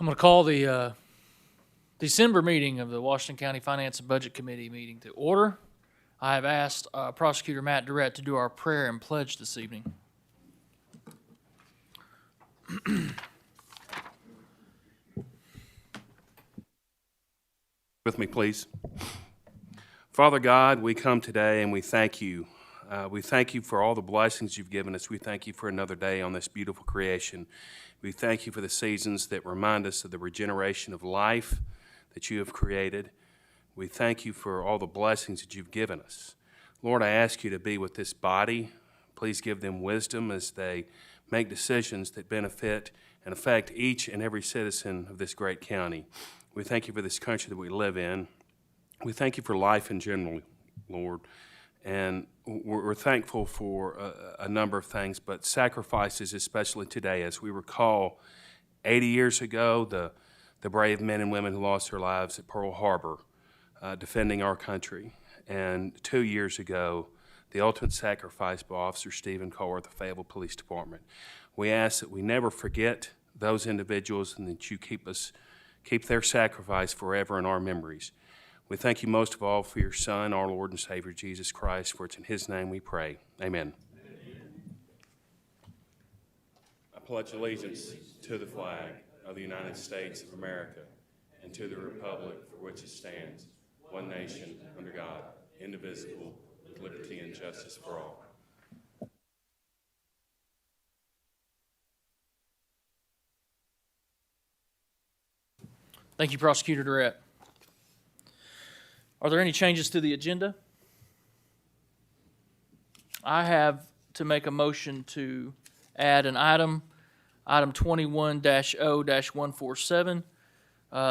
I'm going to call the December meeting of the Washington County Finance and Budget Committee meeting to order. I have asked Prosecutor Matt Durrett to do our prayer and pledge this evening. With me, please. Father God, we come today and we thank you. We thank you for all the blessings you've given us. We thank you for another day on this beautiful creation. We thank you for the seasons that remind us of the regeneration of life that you have created. We thank you for all the blessings that you've given us. Lord, I ask you to be with this body. Please give them wisdom as they make decisions that benefit and affect each and every citizen of this great county. We thank you for this country that we live in. We thank you for life in general, Lord. And we're thankful for a number of things, but sacrifices, especially today, as we recall 80 years ago, the brave men and women who lost their lives at Pearl Harbor, defending our country. And 2 years ago, the ultimate sacrifice by Officer Stephen Carr at the Fayetteville Police Department. We ask that we never forget those individuals and that you keep their sacrifice forever in our memories. We thank you most of all for your Son, our Lord and Savior, Jesus Christ, for it's in his name we pray. Amen. I pledge allegiance to the flag of the United States of America and to the republic for which it stands, one nation, under God, indivisible, with liberty and justice for all. Thank you, Prosecutor Durrett. Are there any changes to the agenda? I have to make a motion to add an item 21-0-147.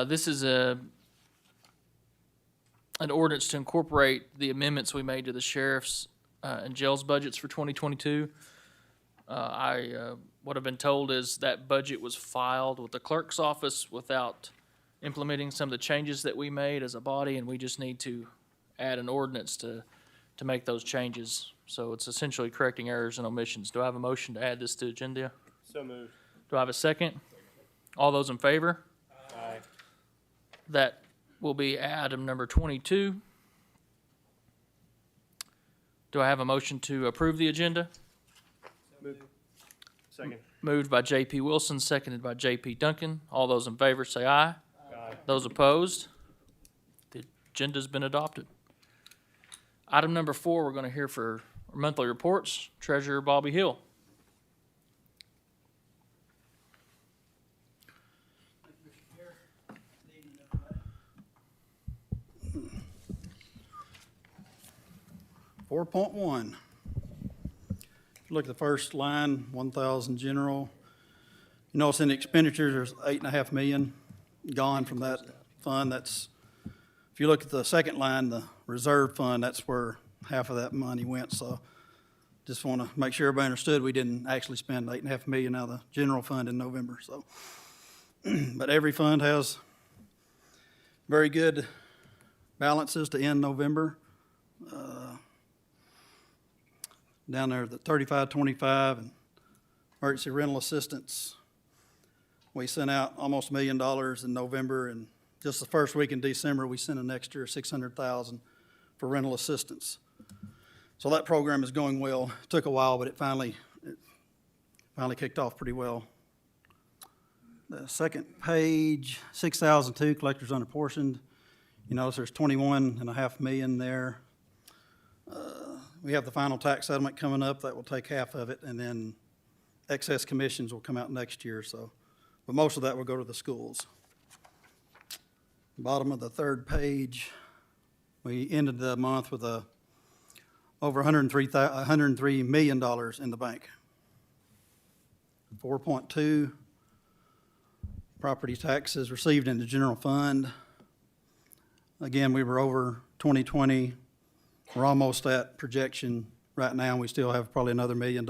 This is an ordinance to incorporate the amendments we made to the sheriff's and jail's budgets for 2022. What I've been told is that budget was filed with the clerk's office without implementing some of the changes that we made as a body, and we just need to add an ordinance to make those changes. So it's essentially correcting errors and omissions. Do I have a motion to add this to the agenda? So moved. Do I have a second? All those in favor? Aye. That will be item number 22. Do I have a motion to approve the agenda? Moved. Second. Moved by J.P. Wilson, seconded by J.P. Duncan. All those in favor say aye. Aye. Those opposed? The agenda's been adopted. Item number 4, we're going to hear for monthly reports. Treasurer Bobby Hill. $4.1. If you look at the first line, 1,000 general. You notice in the expenditures, there's $8.5 million gone from that fund. That's, if you look at the second line, the reserve fund, that's where half of that money went. So just want to make sure everybody understood we didn't actually spend $8.5 million out of the general fund in November. So, but every fund has very good balances to end November. Down there, the 3525 and emergency rental assistance. We sent out almost $1 million in November, and just the first week in December, we sent an extra $600,000 for rental assistance. So that program is going well. It took a while, but it finally kicked off pretty well. The second page, 6,002 collectors unapportioned. You notice there's $21.5 million there. We have the final tax settlement coming up. That will take half of it, and then excess commissions will come out next year. So, but most of that will go to the schools. Bottom of the third page, we ended the month with over $103 million in the bank. 4.2 property taxes received in the general fund. Again, we were over 2020. We're almost at projection right now. We still have probably another $1 million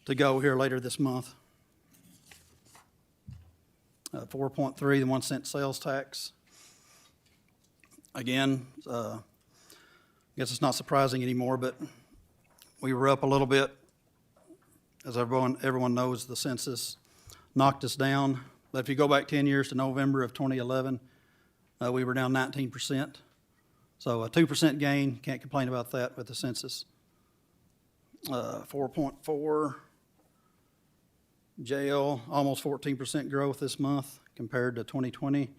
to go here later this month. 4.3, the 1 cent sales tax. Again, I guess it's not surprising anymore, but we were up a little bit. As everyone knows, the census knocked us down. But if you go back 10 years to November of 2011, we were down 19%. So a 2% gain, can't complain about that with the census. 4.4, jail, almost 14% growth this month compared to 2020.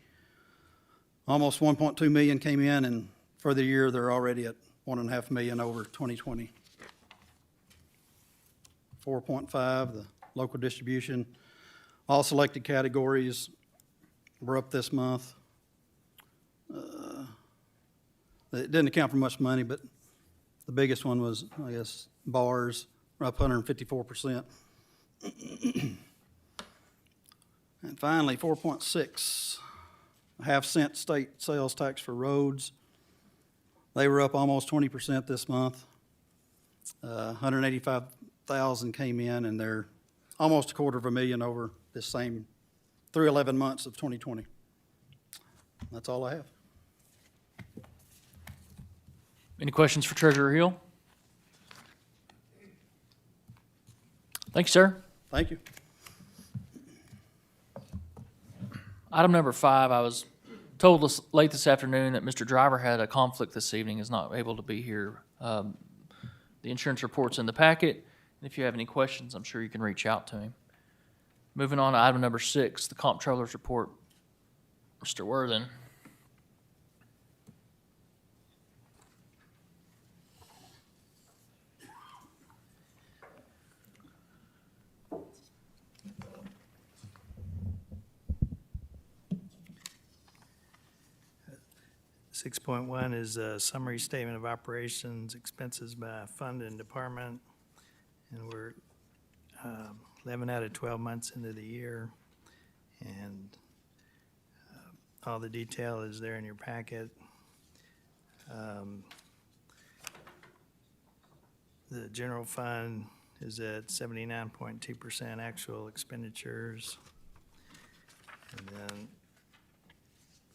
Almost 1.2 million came in, and for the year, they're already at 1.5 million over 2020. 4.5, the local distribution. All selected categories were up this month. It didn't account for much money, but the biggest one was, I guess, bars, were up 154%. And finally, 4.6, a half-cent state sales tax for roads. They were up almost 20% this month. 185,000 came in, and they're almost $250,000 over this same through 11 months of 2020. That's all I have. Any questions for Treasurer Hill? Thank you, sir. Thank you. Item number 5, I was told late this afternoon that Mr. Driver had a conflict this evening, is not able to be here. The insurance report's in the packet, and if you have any questions, I'm sure you can reach out to him. Moving on to item number 6, the comptroller's report. Mr. Worthen. Six point one is a summary statement of operations, expenses by fund and department. And we're 11 out of 12 months into the year. And all the detail is there in your packet. The general fund is at 79.2% actual expenditures. And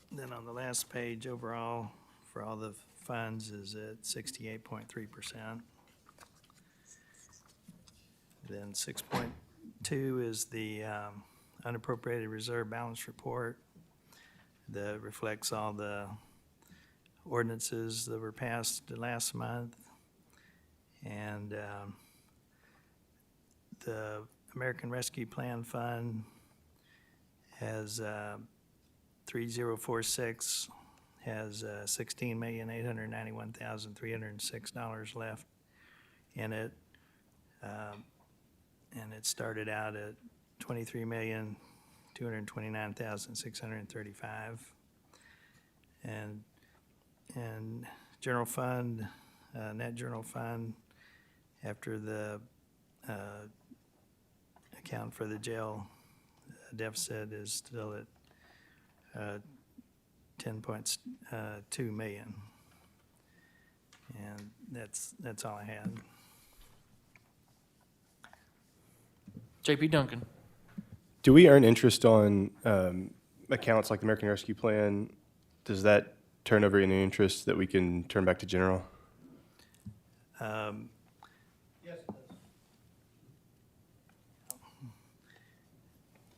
then on the last page, overall, for all the funds is at 68.3%. Then 6.2 is the unappropriated reserve balance report that reflects all the ordinances that were passed last month. And the American Rescue Plan Fund has 3046 has $16,891,306 left in it, and it started out at $23,229,635. And general fund, net general fund, after the account for the jail deficit is still at 10.2 million. And that's all I had. J.P. Duncan. Do we earn interest on accounts like the American Rescue Plan? Does that turn over any interest that we can turn back to general? Yes, it does.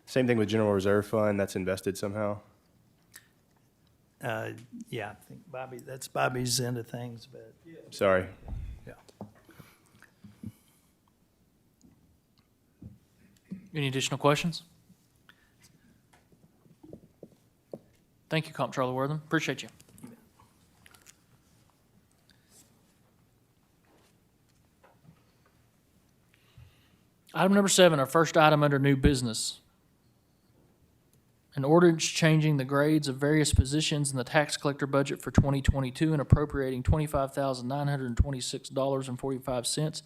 Same thing with general reserve fund, that's invested somehow? Yeah, I think that's Bobby's end of things, but Sorry. yeah. Any additional questions? Thank you, Comptroller Wortham. Appreciate you. Item number 7, our first item under new business. An ordinance changing the grades of various positions in the tax collector budget for 2022 and appropriating $25,926.45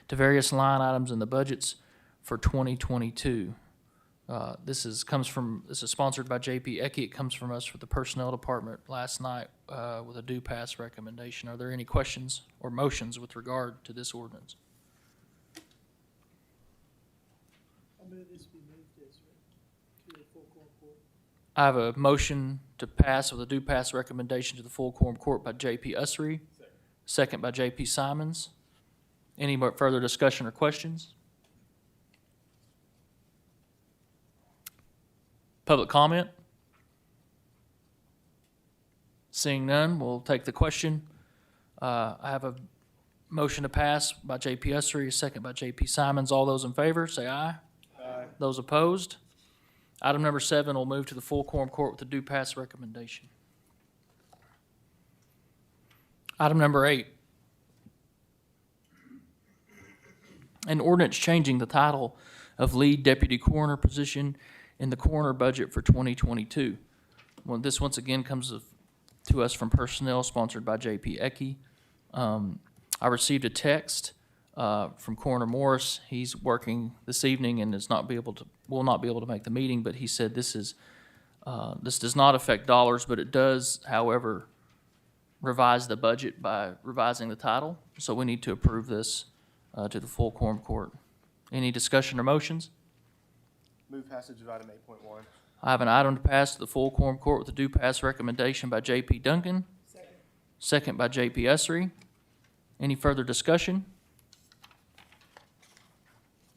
to various line items in the budgets for 2022. This is sponsored by J.P. Eckey. It comes from us for the Personnel Department last night with a due pass recommendation. Are there any questions or motions with regard to this ordinance? I have a motion to pass with a due pass recommendation to the full quorum court by J.P. Ussery, second by J.P. Simons. Any more further discussion or questions? Public comment? Seeing none, we'll take the question. I have a motion to pass by J.P. Ussery, a second by J.P. Simons. All those in favor, say aye. Aye. Those opposed? Item number 7 will move to the full quorum court with a due pass recommendation. Item number 8. An ordinance changing the title of lead deputy coroner position in the coroner budget for 2022. Well, this once again comes to us from personnel, sponsored by J.P. Ecke. I received a text from Coroner Morris. He's working this evening and will not be able to make the meeting, but he said this does not affect dollars, but it does, however, revise the budget by revising the title. So we need to approve this to the full quorum court. Any discussion or motions? Move passage of item 8.1. I have an item to pass to the full quorum court with a due pass recommendation by J.P. Duncan. Second by J.P. Ussery. Any further discussion?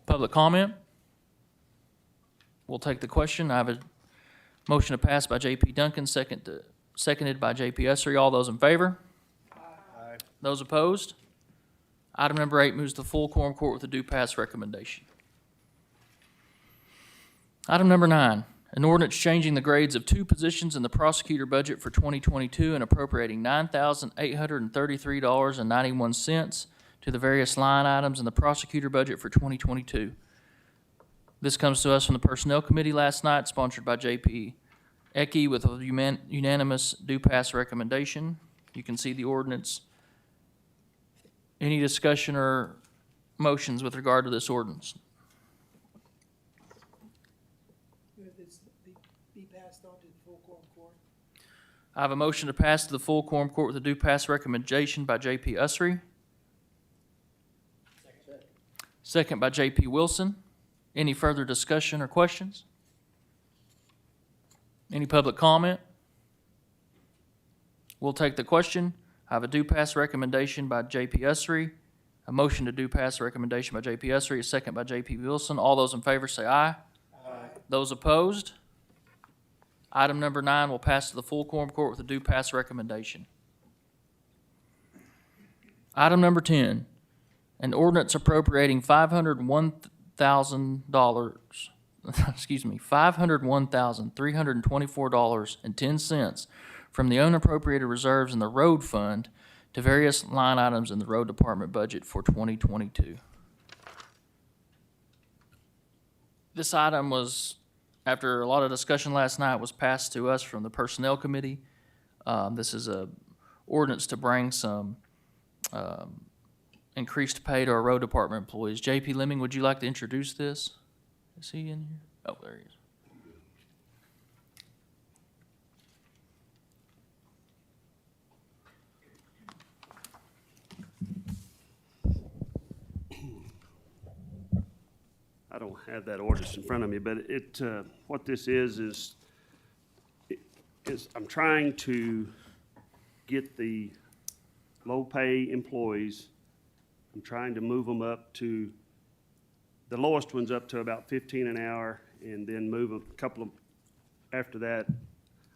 Public comment? We'll take the question. I have a motion to pass by J.P. Duncan, seconded by J.P. Ussery. All those in favor? Aye. Those opposed? Item number 8 moves to the full quorum court with a due pass recommendation. Item number 9, an ordinance changing the grades of 2 positions in the prosecutor budget for 2022 and appropriating $9,833.91 to the various line items in the prosecutor budget for 2022. This comes to us from the Personnel Committee last night, sponsored by J.P. Ecke, with a unanimous due pass recommendation. You can see the ordinance. Any discussion or motions with regard to this ordinance? Be passed on to the full quorum court. I have a motion to pass to the full quorum court with a due pass recommendation by J.P. Ussery. Second by J.P. Wilson. Any further discussion or questions? Any public comment? We'll take the question. I have a due pass recommendation by J.P. Ussery, a motion to due pass recommendation by J.P. Ussery, a second by J.P. Wilson. All those in favor say aye. Aye. Those opposed? Item number 9 will pass to the full quorum court with a due pass recommendation. Item number 10, an ordinance appropriating $501,000, $501,324.10 from the unappropriated reserves in the road fund to various line items in the road department budget for 2022. This item was, after a lot of discussion last night, was passed to us from the Personnel Committee. This is a ordinance to bring some increased pay to our road department employees. J.P. Lemming, would you like to introduce this? Is he in here? Oh, there he is. I don't have that ordinance in front of me, but what this is I'm trying to get the low-pay employees, I'm trying to move them up to, the lowest one's up to about 15 an hour, and then move a couple of, after that,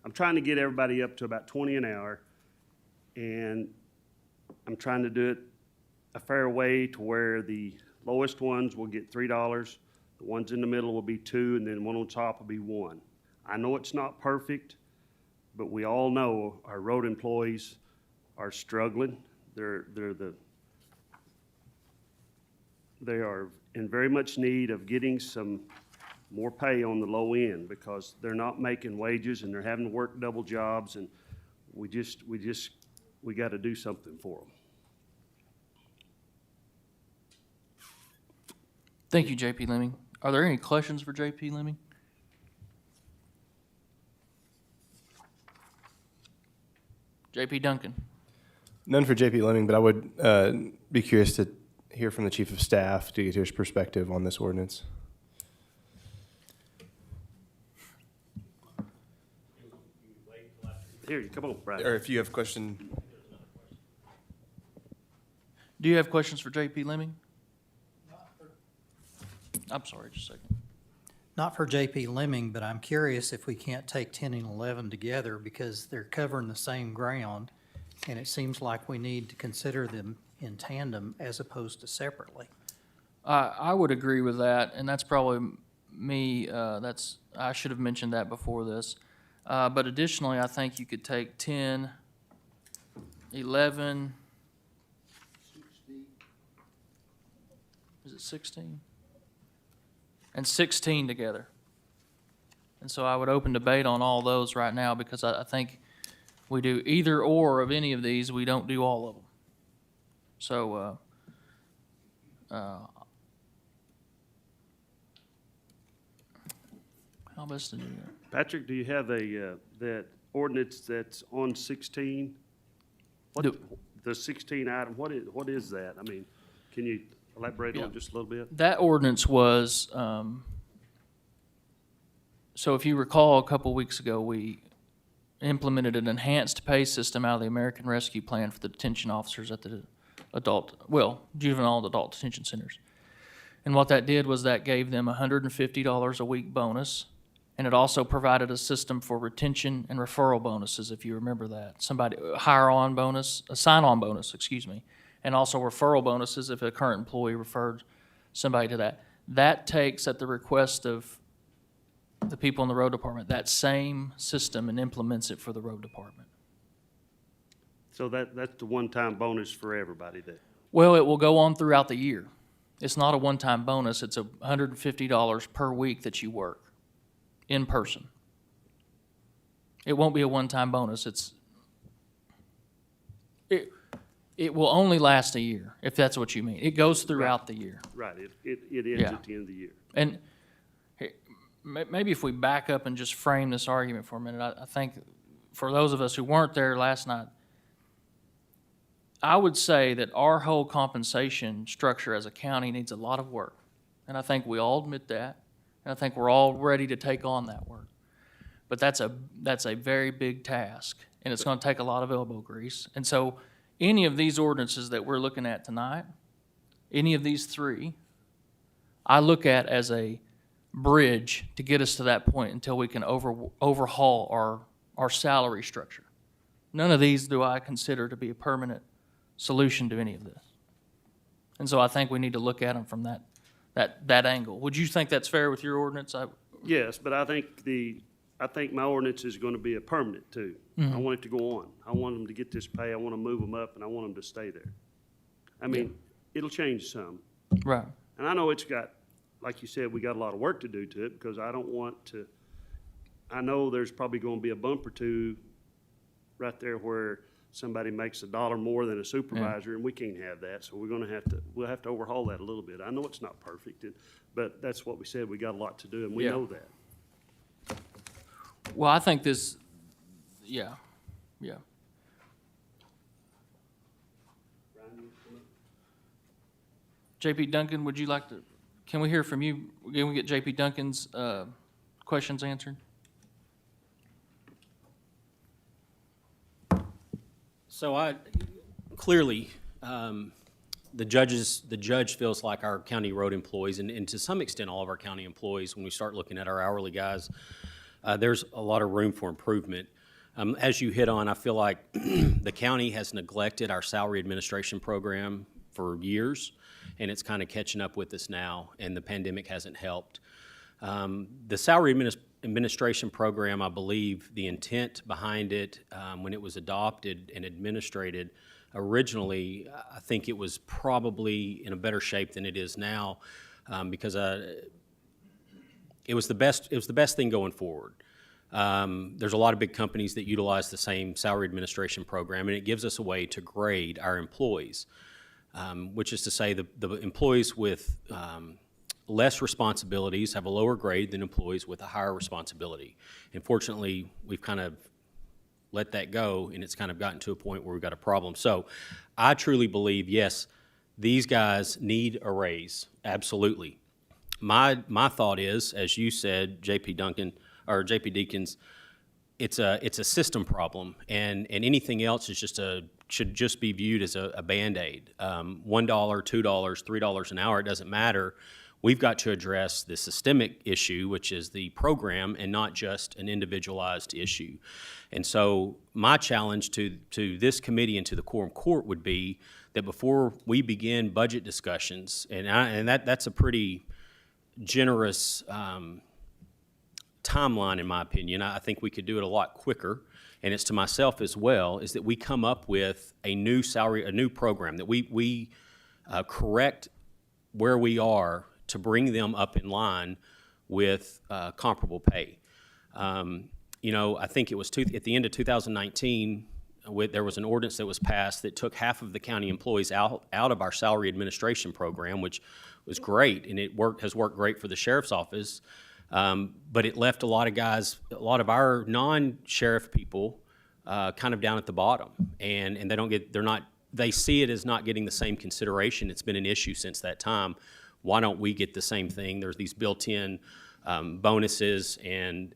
I'm trying to get everybody up to about 20 an hour, and I'm trying to do it a fair way to where the lowest ones will get $3, the ones in the middle will be $2, and then one on top will be $1. I know it's not perfect, but we all know our road employees are struggling. They are in very much need of getting some more pay on the low end, because they're not making wages and they're having to work double jobs, and we got to do something for them. Thank you, J.P. Lemming. Are there any questions for J.P. Lemming? J.P. Duncan. None for J.P. Lemming, but I would be curious to hear from the Chief of Staff to get his perspective on this ordinance. Here, come on, Brad. Or if you have a question. Do you have questions for J.P. Lemming? I'm sorry, just a second. Not for JP Lemming, but I'm curious if we can't take 10 and 11 together because they're covering the same ground, and it seems like we need to consider them in tandem as opposed to separately. I would agree with that, and that's probably me, I should have mentioned that before this. But additionally, I think you could take 10, 11, is it 16? And 16 together. And so I would open debate on all those right now because I think we do either or of any of these, we don't do all of them. So, how best to do that? Patrick, do you have that ordinance that's on 16? Do- The 16 item, what is that? I mean, can you elaborate on it just a little bit? That ordinance was, so if you recall, a couple weeks ago, we implemented an enhanced pay system out of the American Rescue Plan for the detention officers at the juvenile and adult detention centers. And what that did was that gave them $150 a week bonus, and it also provided a system for retention and referral bonuses, if you remember that. Sign-on bonus, and also referral bonuses if a current employee referred somebody to that. That takes, at the request of the people in the road department, that same system and implements it for the road department. So that's the one-time bonus for everybody then? Well, it will go on throughout the year. It's not a one-time bonus. It's $150 per week that you work in person. It won't be a one-time bonus. It will only last a year, if that's what you mean. It goes throughout the year. Right, it ends Yeah. at the end of the year. And maybe if we back up and just frame this argument for a minute, I think for those of us who weren't there last night, I would say that our whole compensation structure as a county needs a lot of work. And I think we all admit that. And I think we're all ready to take on that work. But that's a very big task, and it's going to take a lot of elbow grease. And so any of these ordinances that we're looking at tonight, any of these three, I look at as a bridge to get us to that point until we can overhaul our salary structure. None of these do I consider to be a permanent solution to any of this. And so I think we need to look at them from that angle. Would you think that's fair with your ordinance? Yes, but I think my ordinance is going to be a permanent too. I want it to go on. I want them to get this pay. I want to move them up, and I want them to stay there. I mean, it'll change some. Right. And I know it's got, like you said, we got a lot of work to do to it because I don't want to, I know there's probably going to be a bump or two right there where somebody makes $1 more than a supervisor, and we can't have that. So we'll have to overhaul that a little bit. I know it's not perfect, but that's what we said. We got a lot to do, and we know that. Well, I think this, yeah. JP Duncan, would you like to, can we hear from you? Can we get JP Duncan's questions answered? So clearly, the judge feels like our county road employees, and to some extent all of our county employees, when we start looking at our hourly guys, there's a lot of room for improvement. As you hit on, I feel like the county has neglected our salary administration program for years, and it's kind of catching up with us now, and the pandemic hasn't helped. The salary administration program, I believe the intent behind it when it was adopted and administrated originally, I think it was probably in a better shape than it is now because it was the best thing going forward. There's a lot of big companies that utilize the same salary administration program, and it gives us a way to grade our employees, which is to say the employees with less responsibilities have a lower grade than employees with a higher responsibility. Unfortunately, we've kind of let that go, and it's kind of gotten to a point where we've got a problem. So I truly believe, yes, these guys need a raise, absolutely. My thought is, as you said, JP Deakins, it's a system problem, and anything else is should just be viewed as a Band-Aid. $1, $2, $3 an hour, it doesn't matter. we've got to address the systemic issue, which is the program, and not just an individualized issue. And so my challenge to this committee and to the quorum court would be that before we begin budget discussions, and that's a pretty generous timeline, in my opinion. I think we could do it a lot quicker, and it's to myself as well, is that we come up with a new program, that we correct where we are to bring them up in line with comparable pay. I think it was at the end of 2019, there was an ordinance that was passed that took half of the county employees out of our salary administration program, which was great, and has worked great for the sheriff's office. But it left a lot of our non-sheriff people kind of down at the bottom, and they see it as not getting the same consideration. It's been an issue since that time. Why don't we get the same thing? There's these built-in bonuses and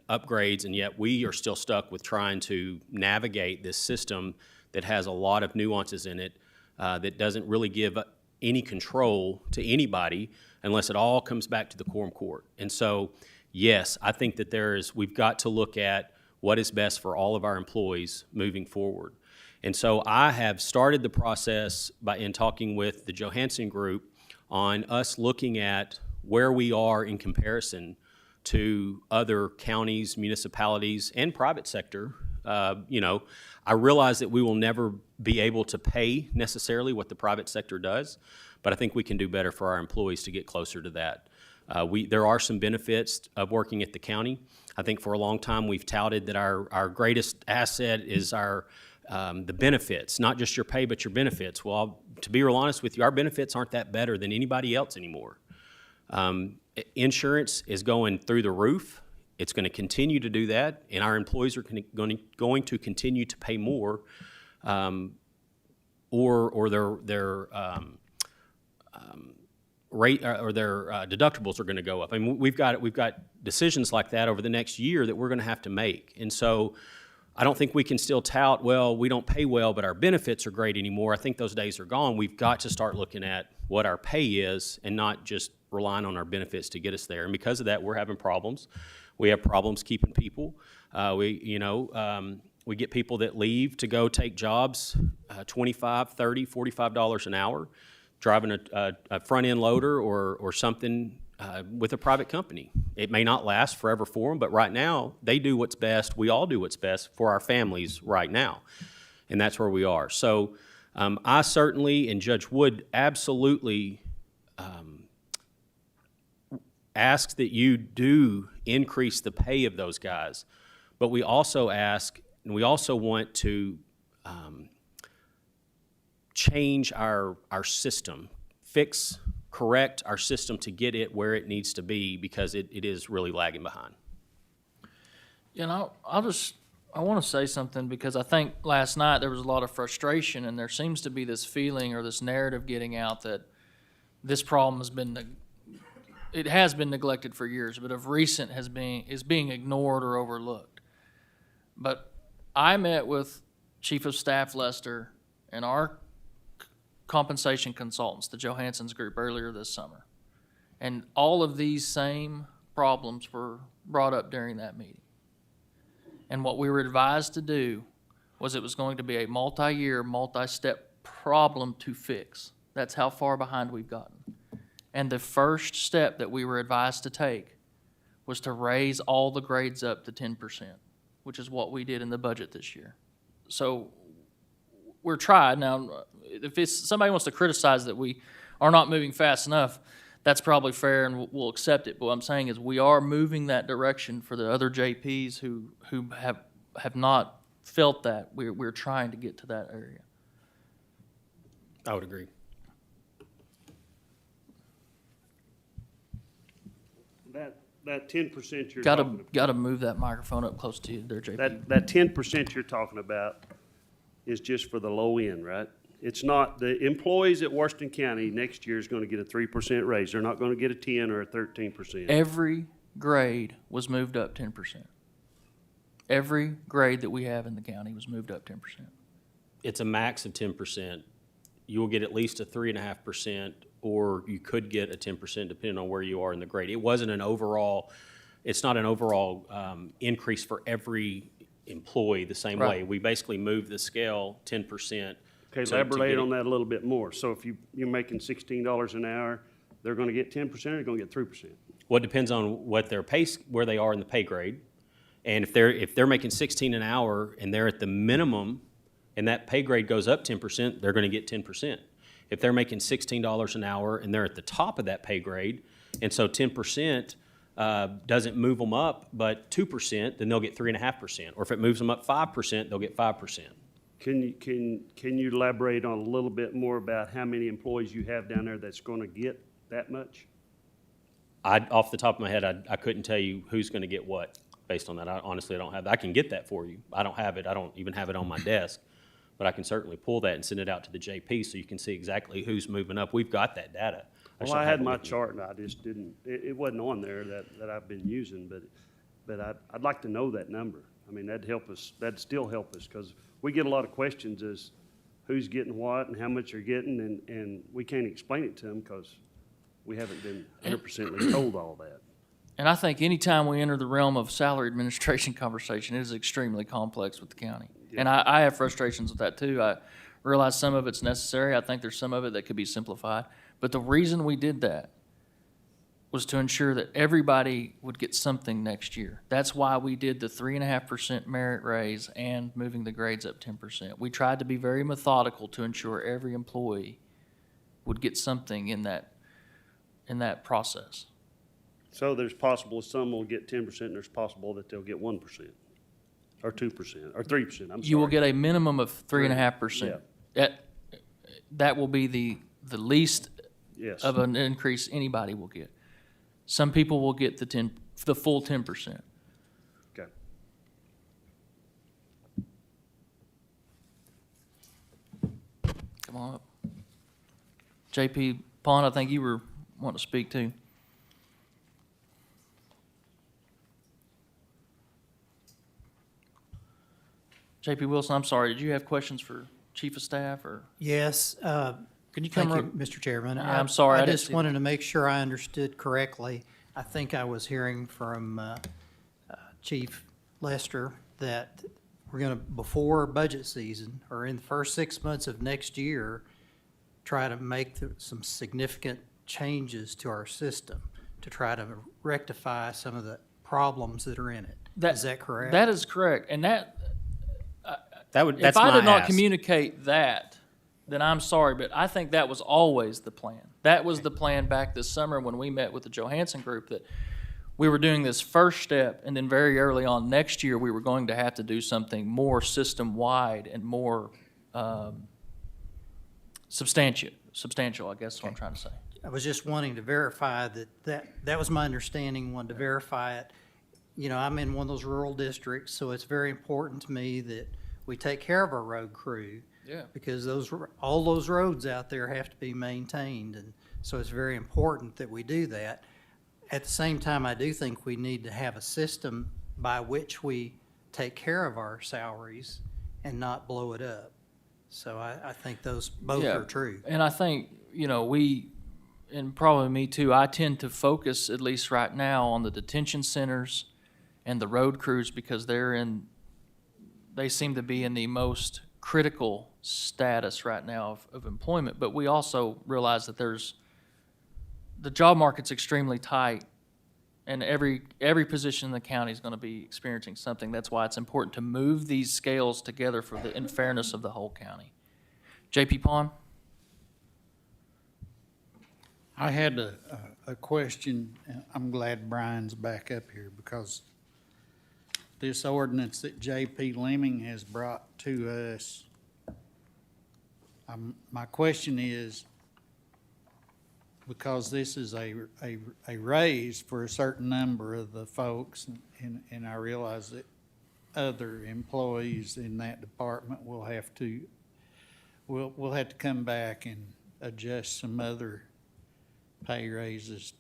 upgrades, and yet we are still stuck with trying to navigate this system that has a lot of nuances in it, that doesn't really give any control to anybody unless it all comes back to the quorum court. And so, yes, I think that we've got to look at what is best for all of our employees moving forward. And so I have started the process in talking with the Johansson Group on us looking at where we are in comparison to other counties, municipalities, and private sector. I realize that we will never be able to pay necessarily what the private sector does, but I think we can do better for our employees to get closer to that. There are some benefits of working at the county. I think for a long time we've touted that our greatest asset is the benefits, not just your pay, but your benefits. Well, to be real honest with you, our benefits aren't that better than anybody else anymore. Insurance is going through the roof. It's going to continue to do that, and our employees are going to continue to pay more, or their rate or their deductibles are going to go up. I mean, we've got decisions like that over the next year that we're going to have to make, and so I don't think we can still tout, well, we don't pay well, but our benefits are great anymore. I think those days are gone. We've got to start looking at what our pay is and not just relying on our benefits to get us there. And because of that, we're having problems. We have problems keeping people. We get people that leave to go take jobs, $25, $30, $45 an hour, driving a front-end loader or something with a private company. It may not last forever for them, but right now, they do what's best. We all do what's best for our families right now, and that's where we are. So I certainly, and Judge Wood absolutely ask that you do increase the pay of those guys, but we also ask, and we also want to change our system, correct our system to get it where it needs to be, because it is really lagging behind. I want to say something, because I think last night there was a lot of frustration, and there seems to be this feeling or this narrative getting out that this problem has been neglected for years, but of recent is being ignored or overlooked. But I met with Chief of Staff Lester and our compensation consultants, the Johansson's group, earlier this summer. And all of these same problems were brought up during that meeting. And what we were advised to do was it was going to be a multi-year, multi-step problem to fix. That's how far behind we've gotten. And the first step that we were advised to take was to raise all the grades up to 10%, which is what we did in the budget this year. So we're tried. Now, if somebody wants to criticize that we are not moving fast enough, that's probably fair, and we'll accept it. But what I'm saying is we are moving that direction for the other JPs who have not felt that. We're trying to get to that area. I would agree. That 10% you're talking about. Got to move that microphone up close to you there, JP. That 10% you're talking about is just for the low end, right? It's not, the employees at Washington County next year is going to get a 3% raise. They're not going to get a 10 or a 13%. Every grade was moved up 10%. Every grade that we have in the county was moved up 10%. It's a max of 10%. You will get at least a 3.5% or you could get a 10% depending on where you are in the grade. It wasn't an overall, it's not an overall increase for every employee the same way. Right. We basically moved the scale 10%. Okay, to elaborate get on it. that a little bit more. So if you're making $16 an hour, they're gonna get 10% or they're gonna get 3%? Well, it depends on what their pay, where they are in the pay grade. And if they're making 16 an hour and they're at the minimum and that pay grade goes up 10%, they're gonna get 10%. If they're making $16 an hour and they're at the top of that pay grade, and so 10% doesn't move them up, but 2%, then they'll get 3.5%. Or if it moves them up 5%, they'll get 5%. Can you elaborate on a little bit more about how many employees you have down there that's gonna get that much? Off the top of my head, I couldn't tell you who's gonna get what based on that. Honestly, I don't have, I can get that for you. I don't have it, I don't even have it on my desk. But I can certainly pull that and send it out to the JP so you can see exactly who's moving up. We've got that data. Well, I had my chart and I just didn't, it wasn't on there that I've been using, but I'd like to know that number. I mean, that'd help us, that'd still help us, because we get a lot of questions as who's getting what and how much they're getting, and we can't explain it to them because we haven't been 100% told all that. And I think anytime we enter the realm of salary administration conversation, it is extremely complex with the county. And I have frustrations with that too. I realize some of it's necessary. I think there's some of it that could be simplified. But the reason we did that was to ensure that everybody would get something next year. That's why we did the 3.5% merit raise and moving the grades up 10%. We tried to be very methodical to ensure every employee would get something in that process. So there's possible some will get 10% and there's possible that they'll get 1%. Or 2%, or 3%, I'm sorry. You will get a minimum of 3.5%. That will be the least Yes. of an increase anybody will get. Some people will get the full 10%. Okay. Come on up. JP Pond, I think you were wanting to speak too. JP Wilson, I'm sorry, did you have questions for Chief of Staff or? Yes, Can you come thank you, up? Mr. Chairman. Yeah, I'm sorry, I I didn't just see wanted to make sure I understood correctly. I think I was hearing from Chief Lester that we're going to, before budget season, or in the first 6 months of next year, try to make some significant changes to our system to try to rectify some of the problems that are in it. Is that correct? That is correct. And That's if I did not ask. communicate that, then I'm sorry, but I think that was always the plan. That was the plan back this summer when we met with the Johansson Group, that we were doing this first step, and then very early on next year, we were going to have to do something more system-wide and more substantial, I guess is what I'm trying to say. I was just wanting to verify that was my understanding, wanted to verify it. You know, I'm in one of those rural districts, so it's very important to me that we take care of our road crew. Yeah. Because all those roads out there have to be maintained, and so it's very important that we do that. At the same time, I do think we need to have a system by which we take care of our salaries and not blow it up. So I think those both Yeah. are true. And I think, you know, and probably me too, I tend to focus, at least right now, on the detention centers and the road crews because they seem to be in the most critical status right now of employment. But we also realize that the job market's extremely tight, and every position in the county is going to be experiencing something. That's why it's important to move these scales together in fairness of the whole county. JP Pond? I had a question. I'm glad Brian's back up here because this ordinance that J.P. Lemming has brought to us, my question is, because this is a raise for a certain number of the folks, and I realize that other employees in that department will have to come back and adjust some other pay raises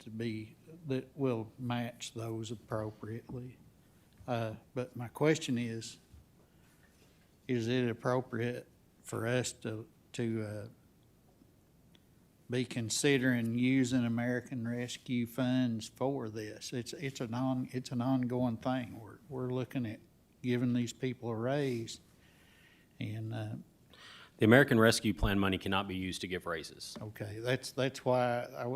that will match those appropriately. But my question is it appropriate for us to be considering using American Rescue funds for this. It's an ongoing thing. We're looking at giving these people a raise, and, The American Rescue Plan money cannot be used to give raises. okay, that's why I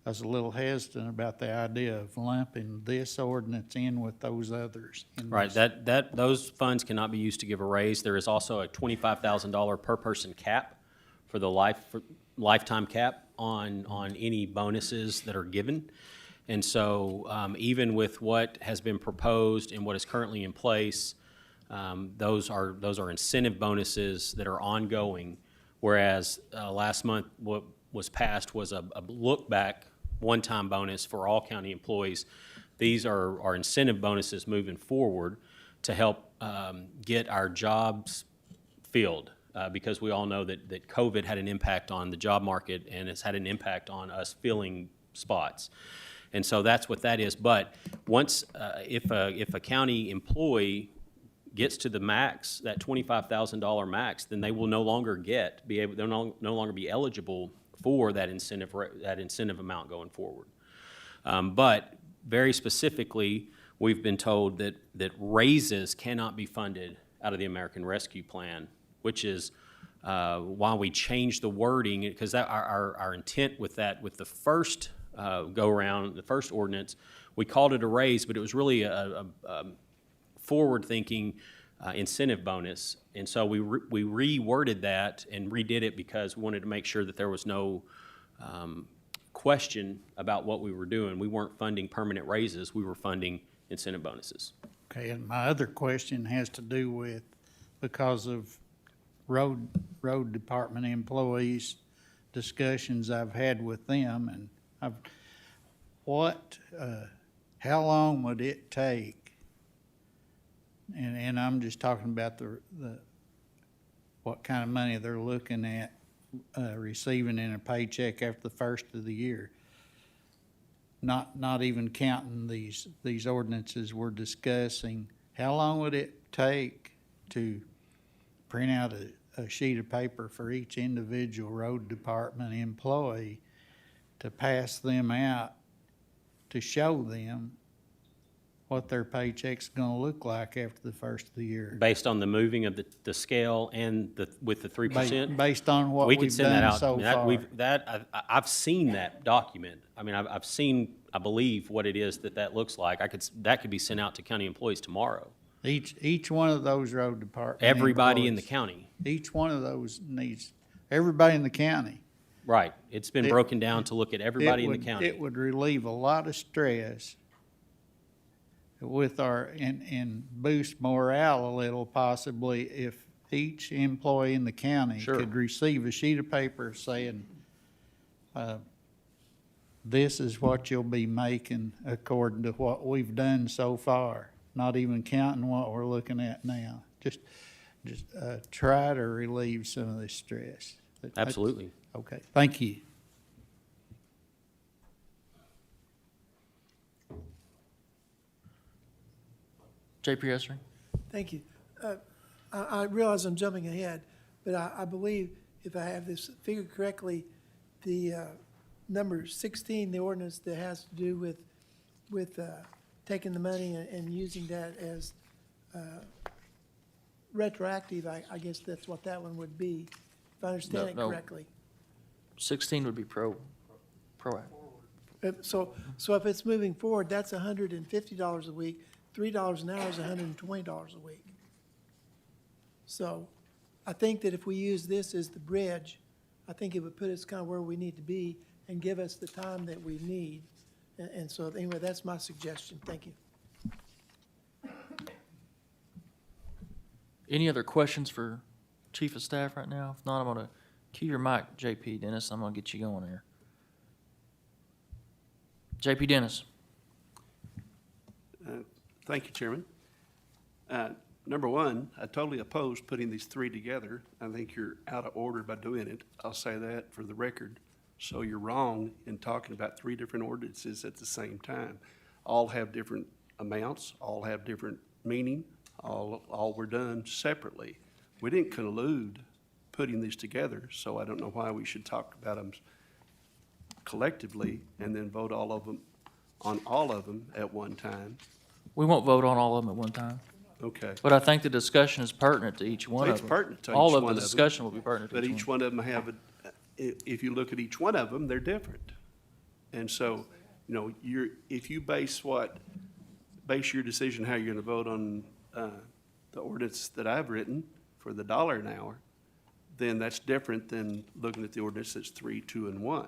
was a little hesitant about the idea of lumping this ordinance in with those others. in Right, this. those funds cannot be used to give a raise. There is also a $25,000 per person cap for the lifetime cap on any bonuses that are given. And so, even with what has been proposed and what is currently in place, those are incentive bonuses that are ongoing. Whereas, last month, what was passed was a look-back one-time bonus for all county employees. These are incentive bonuses moving forward to help get our jobs filled, because we all know that COVID had an impact on the job market, and it's had an impact on us filling spots. And so that's what that is. But once, if a county employee gets to the max, that $25,000 max, then they will no longer they'll no longer be eligible for that incentive amount going forward. But very specifically, we've been told that raises cannot be funded out of the American Rescue Plan, which is why we changed the wording, because our intent with the first go-around, the first ordinance, we called it a raise, but it was really a forward-thinking incentive bonus. And so we reworded that and redid it because we wanted to make sure that there was no question about what we were doing. We weren't funding permanent raises, we were funding incentive bonuses. Okay, and my other question has to do with, because of road department employees, discussions I've had with them, and how long would it take? And I'm just talking about the what kind of money they're looking at receiving in a paycheck after the first of the year. Not even counting these ordinances we're discussing. How long would it take to print out a sheet of paper for each individual road department employee to pass them out to show them what their paycheck's gonna look like after the first of the year? Based on the moving of the scale and with the 3%? Based on what We can we've send that done out. so far. I've seen that document. I mean, I've seen, I believe, what it is that looks like. That could be sent out to county employees tomorrow. Each one of those road department Everybody in the employees, county. each one of those needs, everybody in the county. Right. It's been broken down to look at everybody in the It county. would relieve a lot of stress with and boost morale a little possibly if each employee in the county Sure. could receive a sheet of paper saying, this is what you'll be making according to what we've done so far, not even counting what we're looking at now. Just try to relieve some of this stress. Absolutely. Okay, thank you. JP Esser? Thank you. I realize I'm jumping ahead, but I believe if I have this figured correctly, the number 16, the ordinance that has to do with taking the money and using that as retroactive, I guess that's what that one would be, if I understand it No. correctly. 16 would be proactive. So if it's moving forward, that's $150 a week. $3 an hour is $120 a week. So I think that if we use this as the bridge, I think it would put us kind of where we need to be and give us the time that we need. And so anyway, that's my suggestion. Thank you. Any other questions for Chief of Staff right now? If not, I'm going to cue your mic, JP Dennis. I'm going to get you going here. JP Dennis. Thank you, Chairman. Number one, I totally oppose putting these three together. I think you're out of order by doing it. I'll say that for the record. So you're wrong in talking about three different ordinances at the same time. All have different amounts, all have different meaning, all were done separately. We didn't collude putting these together, so I don't know why we should talk about them collectively and then vote on all of them at one time. We won't vote on all of them at one time, Okay. but I think the discussion is pertinent to each one of It's them. pertinent to All each of one the of them. discussion will be pertinent But to each one of them have, if you look at each one of them, they're different. And so, you know, if you base your decision how you're gonna vote on, the ordinance that I've written for the $1 an hour, then that's different than looking at the ordinance that's 3, 2, and 1.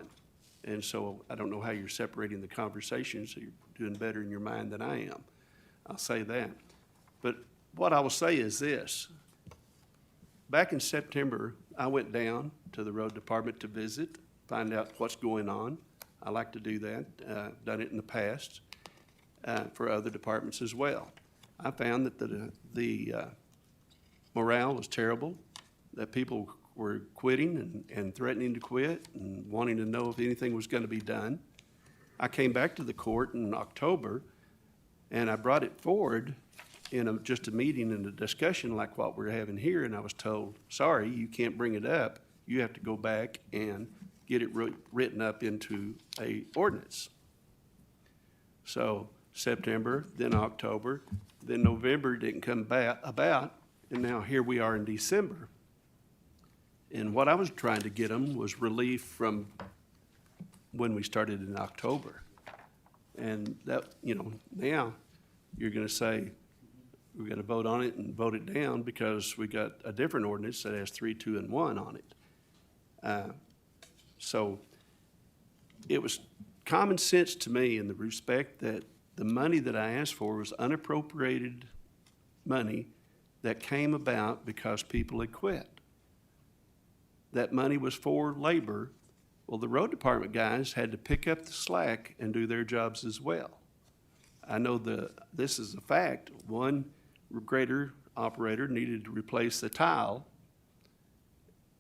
And so I don't know how you're separating the conversations, so you're doing better in your mind than I am. I'll say that. But what I will say is this. Back in September, I went down to the road department to visit, find out what's going on. I like to do that, done it in the past, for other departments as well. I found that the morale was terrible, that people were quitting and threatening to quit and wanting to know if anything was gonna be done. I came back to the court in October, and I brought it forward in just a meeting and a discussion like what we're having here, and I was told, sorry, you can't bring it up. You have to go back and get it written up into a ordinance. So September, then October, then November didn't come about, and now here we are in December. And what I was trying to get them was relief from when we started in October. And that, you know, now you're gonna say, we're gonna vote on it and vote it down because we got a different ordinance that has 3, 2, and 1 on it. So it was common sense to me in the respect that the money that I asked for was unappropriated money that came about because people had quit. That money was for labor. Well, the road department guys had to pick up the slack and do their jobs as well. I know this is a fact. One grader operator needed to replace the tile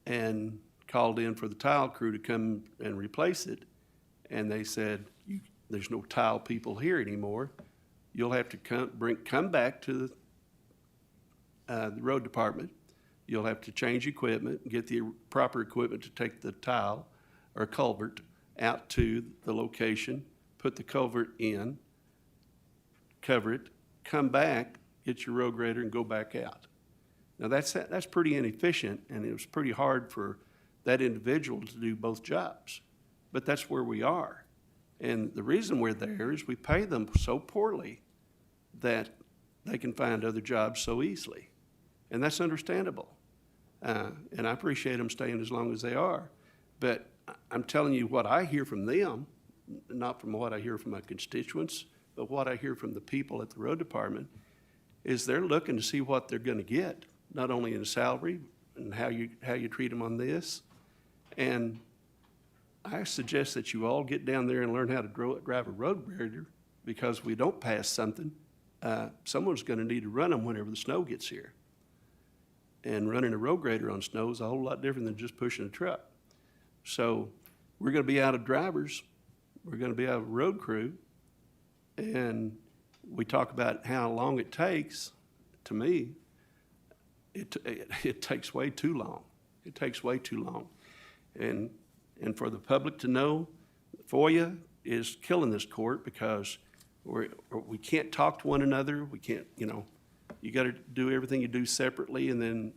and called in for the tile crew to come and replace it. And they said, there's no tile people here anymore. You'll have to come back to the road department. You'll have to change equipment, get the proper equipment to take the tile or culvert out to the location, put the culvert in, cover it, come back, get your road grader and go back out. Now that's pretty inefficient, and it was pretty hard for that individual to do both jobs. But that's where we are. And the reason we're there is we pay them so poorly that they can find other jobs so easily. And that's understandable. And I appreciate them staying as long as they are. But I'm telling you what I hear from them, not from what I hear from my constituents, but what I hear from the people at the road department, is they're looking to see what they're gonna get, not only in salary and how you treat them on this. And I suggest that you all get down there and learn how to drive a road grader, because if we don't pass something, someone's gonna need to run them whenever the snow gets here. And running a road grader on snow is a whole lot different than just pushing a truck. So we're gonna be out of drivers, we're gonna be out of a road crew, and we talk about how long it takes. To me, it takes way too long. It takes way too long. And for the public to know, FOIA is killing this court, because we can't talk to one another. We can't, you got to do everything you do separately, and then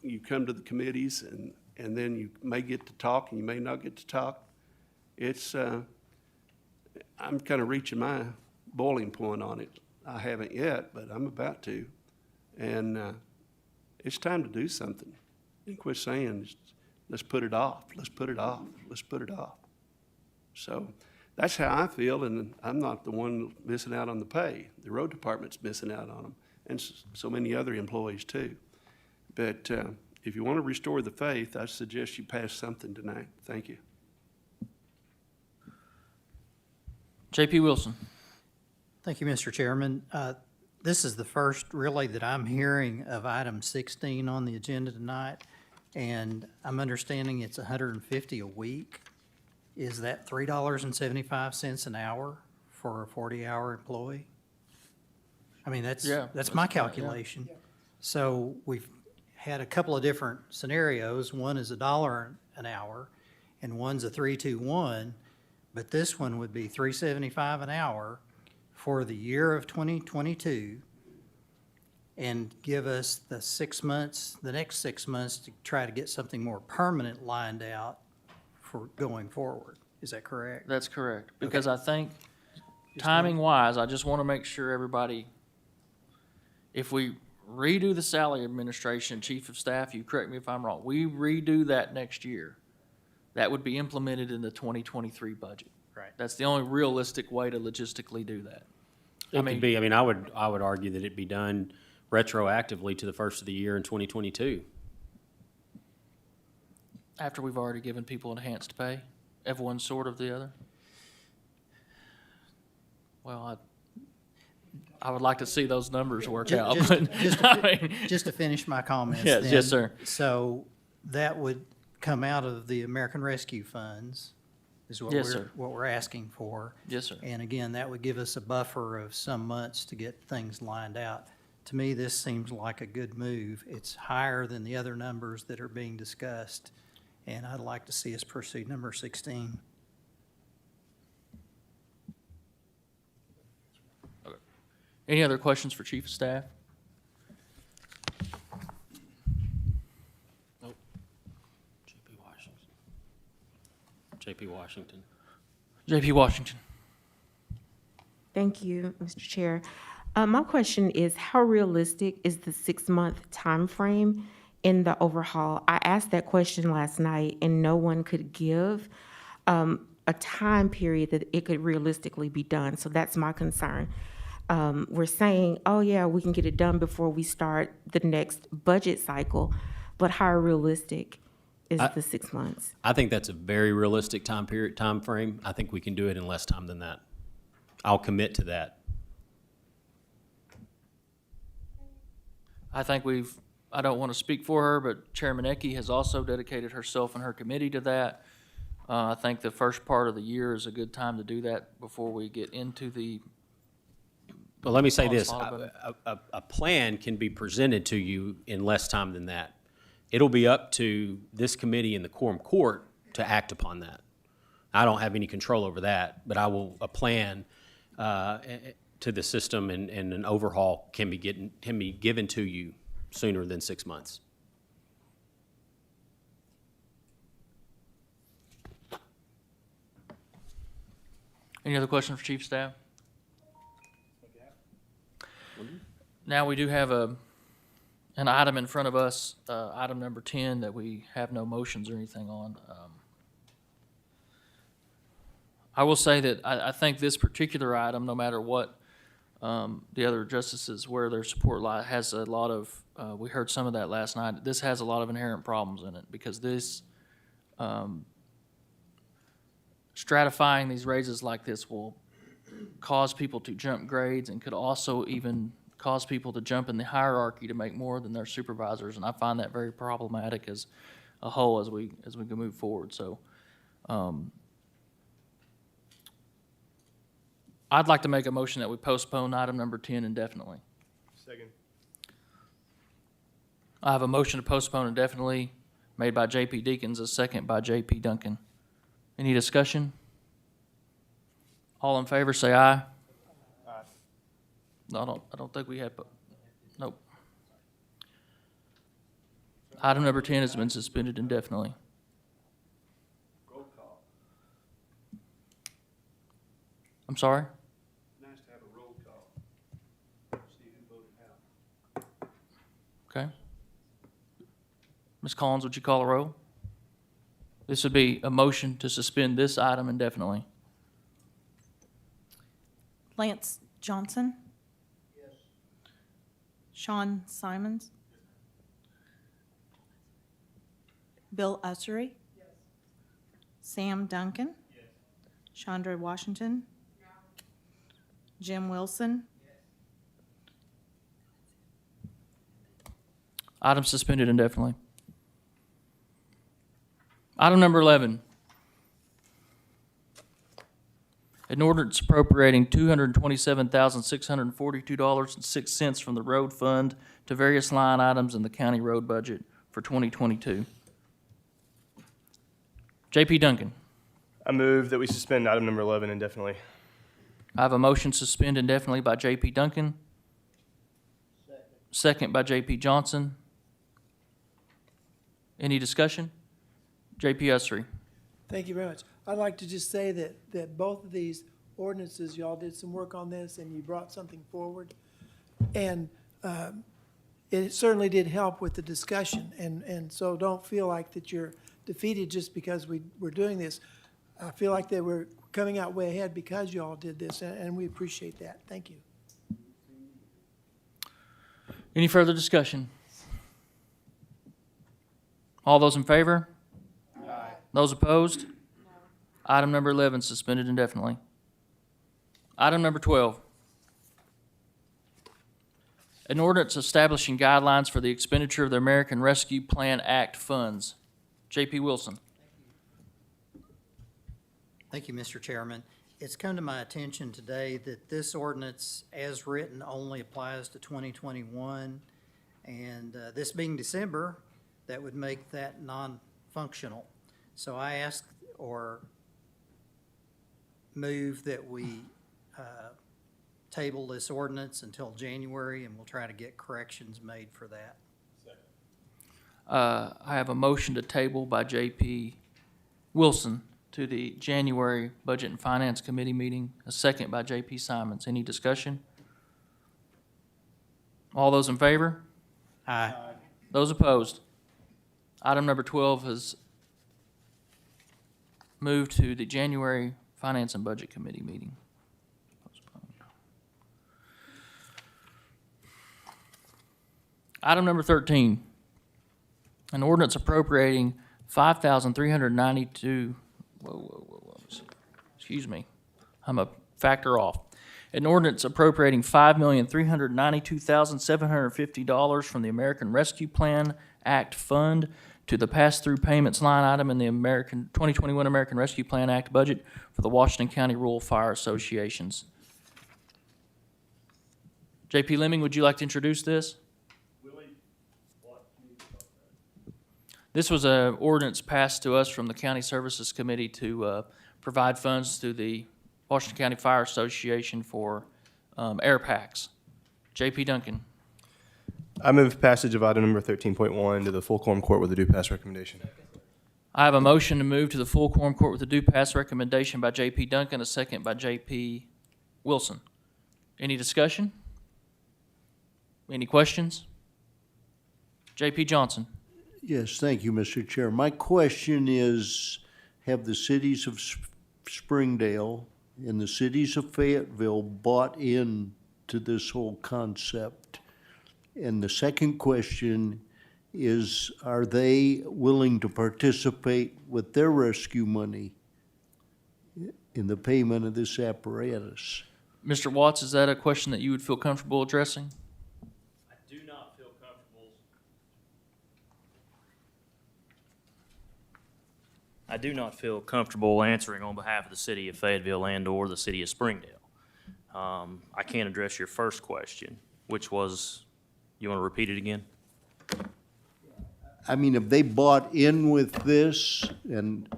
you come to the committees, and then you may get to talk and you may not get to talk. I'm kind of reaching my boiling point on it. I haven't yet, but I'm about to. And it's time to do something and quit saying, let's put it off, let's put it off, let's put it off. So that's how I feel, and I'm not the one missing out on the pay. The road department's missing out on them, and so many other employees too. But if you want to restore the faith, I suggest you pass something tonight. Thank you. J.P. Wilson. Thank you, Mr. Chairman. This is the first really that I'm hearing of item 16 on the agenda tonight, and I'm understanding it's $150 a week. Is that $3.75 an hour for a 40-hour employee? I mean, that's my calculation. So had a couple of different scenarios. One is $1 an hour, and one's a 3-2-1, but this one would be $3.75 an hour for the year of 2022, and give us the 6 months, the next 6 months, to try to get something more permanent lined out for going forward. Is that correct? That's correct, because I think timing-wise, I just want to make sure everybody, if we redo the salary administration, chief of staff, you correct me if I'm wrong, we redo that next year, that would be implemented in the 2023 budget. Right. That's the only realistic way to logistically do that. It could be, I would argue that it be done retroactively to the first of the year in 2022. After we've already given people enhanced pay of one sort or the other? Well, I would like to see those numbers work out. Just to finish my comments. Yes, then. yes, sir. So that would come out of the American Rescue Funds, is what Yes, sir. what we're asking for. Yes, sir. And again, that would give us a buffer of some months to get things lined out. To me, this seems like a good move. It's higher than the other numbers that are being discussed, and I'd like to see us pursue number 16. Any other questions for chief of staff? Nope. J.P. Washington. J.P. Washington. Thank you, Mr. Chair. My question is, how realistic is the 6-month time frame in the overhaul? I asked that question last night, and no one could give a time period that it could realistically be done. So that's my concern. We're saying, oh yeah, we can get it done before we start the next budget cycle, but how realistic is the 6 months? I think that's a very realistic time frame. I think we can do it in less time than that. I'll commit to that. I think I don't want to speak for her, but Chairman Ecke has also dedicated herself and her committee to that. I think the first part of the year is a good time to do that before we get into the. Well, let me say this, Follow a plan can be presented to you in less time than that. It'll be up to this committee and the quorum court to act upon that. I don't have any control over that, but a plan to the system and an overhaul can be given to you sooner than 6 months. Any other questions for chief of staff? Now, we do have an item in front of us, item number 10, that we have no motions or anything on. I will say that I think this particular item, no matter what the other justices, where their support lie, has a lot of, we heard some of that last night, this has a lot of inherent problems in it, because this, stratifying these raises like this will cause people to jump grades and could also even cause people to jump in the hierarchy to make more than their supervisors, and I find that very problematic as a whole as we can move forward. So I'd like to make a motion that we postpone item number 10 indefinitely. Second. I have a motion to postpone indefinitely made by J.P. Deakins, a second by J.P. Duncan. Any discussion? All in favor, say aye. No, I don't think we had, nope. Item number 10 has been suspended indefinitely. Roll call. I'm sorry? Nice to have a roll call. See who voted how. Okay. Ms. Collins, would you call a roll? This would be a motion to suspend this item indefinitely. Lance Johnson? Yes. Sean Simons? Bill Ussery? Yes. Sam Duncan? Yes. Chandra Washington? No. Jim Wilson? Yes. Item suspended indefinitely. Item number 11. An ordinance appropriating $227,642.06 from the road fund to various line items in the county road budget for 2022. J.P. Duncan. I move that we suspend item number 11 indefinitely. I have a motion to suspend indefinitely by J.P. Duncan. Second by J.P. Johnson. Any discussion? J.P. Usry. Thank you very much. I'd like to just say that both of these ordinances, y'all did some work on this and you brought something forward. And it certainly did help with the discussion. And so don't feel like that you're defeated just because we're doing this. I feel like they were coming out way ahead because y'all did this, and we appreciate that. Thank you. Any further discussion? All those in favor? Aye. Those opposed? No. Item number 11 suspended indefinitely. Item number 12. An ordinance establishing guidelines for the expenditure of the American Rescue Plan Act funds. J.P. Wilson. Thank you, Mr. Chairman. It's come to my attention today that this ordinance, as written, only applies to 2021. And this being December, that would make that non-functional. So I ask or move that we table this ordinance until January, and we'll try to get corrections made for that. I have a motion to table by J.P. Wilson to the January Budget and Finance Committee meeting, a second by J.P. Simons. Any discussion? All those in favor? Aye. Those opposed? Item number 12 has moved to the January Finance and Budget Committee meeting. Item number 13, an ordinance appropriating $5,392, excuse me, I'm a factor off. An ordinance appropriating $5,392,750 from the American Rescue Plan Act Fund to the pass-through payments line item in the 2021 American Rescue Plan Act budget for the Washington County Rural Fire Associations. J.P. Lemming, would you like to introduce this? This was an ordinance passed to us from the County Services Committee to provide funds to the Washington County Fire Association for air packs. J.P. Duncan. I move passage of item number 13.1 to the full quorum court with a due pass recommendation. I have a motion to move to the full quorum court with a due pass recommendation by J.P. Duncan, a second by J.P. Wilson. Any discussion? Any questions? J.P. Johnson. Yes, thank you, Mr. Chair. My question is, have the cities of Springdale and the cities of Fayetteville bought into this whole concept? And the second question is, are they willing to participate with their rescue money in the payment of this apparatus? Mr. Watts, is that a question that you would feel comfortable addressing? I do not feel comfortable answering on behalf of the city of Fayetteville and or the city of Springdale. I can't address your first question, which was, you want to repeat it again? I mean, have they bought in with this and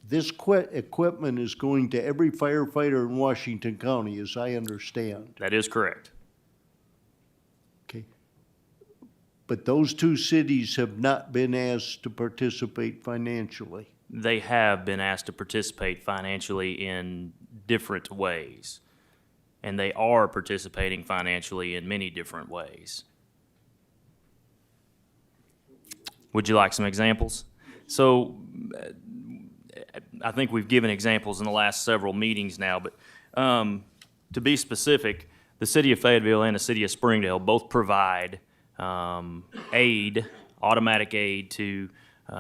this equipment is going to every firefighter in Washington County, as I understand? That is correct. Okay. But those two cities have not been asked to participate financially. They have been asked to participate financially in different ways, and they are participating financially in many different ways. Would you like some examples? So I think we've given examples in the last several meetings now, but to be specific, the city of Fayetteville and the city of Springdale both provide aid, automatic aid to the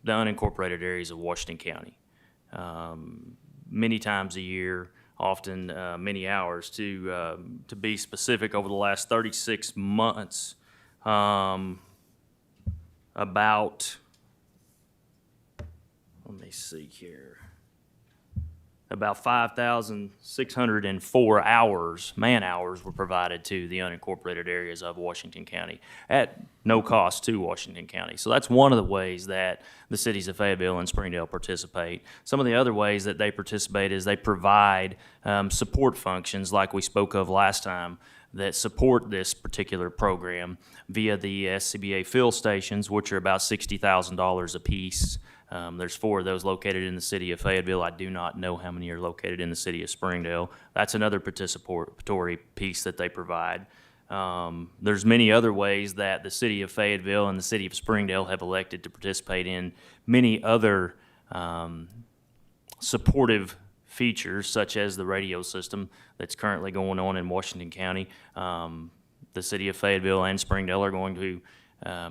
unincorporated areas of Washington County. Many times a year, often many hours. To be specific, over the last 36 months, about, let me see here, about 5,604 hours, man-hours, were provided to the unincorporated areas of Washington County at no cost to Washington County. So that's one of the ways that the cities of Fayetteville and Springdale participate. Some of the other ways that they participate is they provide support functions like we spoke of last time that support this particular program via the SCBA fill stations, which are about $60,000 apiece. There's 4 of those located in the city of Fayetteville. I do not know how many are located in the city of Springdale. That's another participatory piece that they provide. There's many other ways that the city of Fayetteville and the city of Springdale have elected to participate in many other supportive features, such as the radio system that's currently going on in Washington County. The city of Fayetteville and Springdale are going to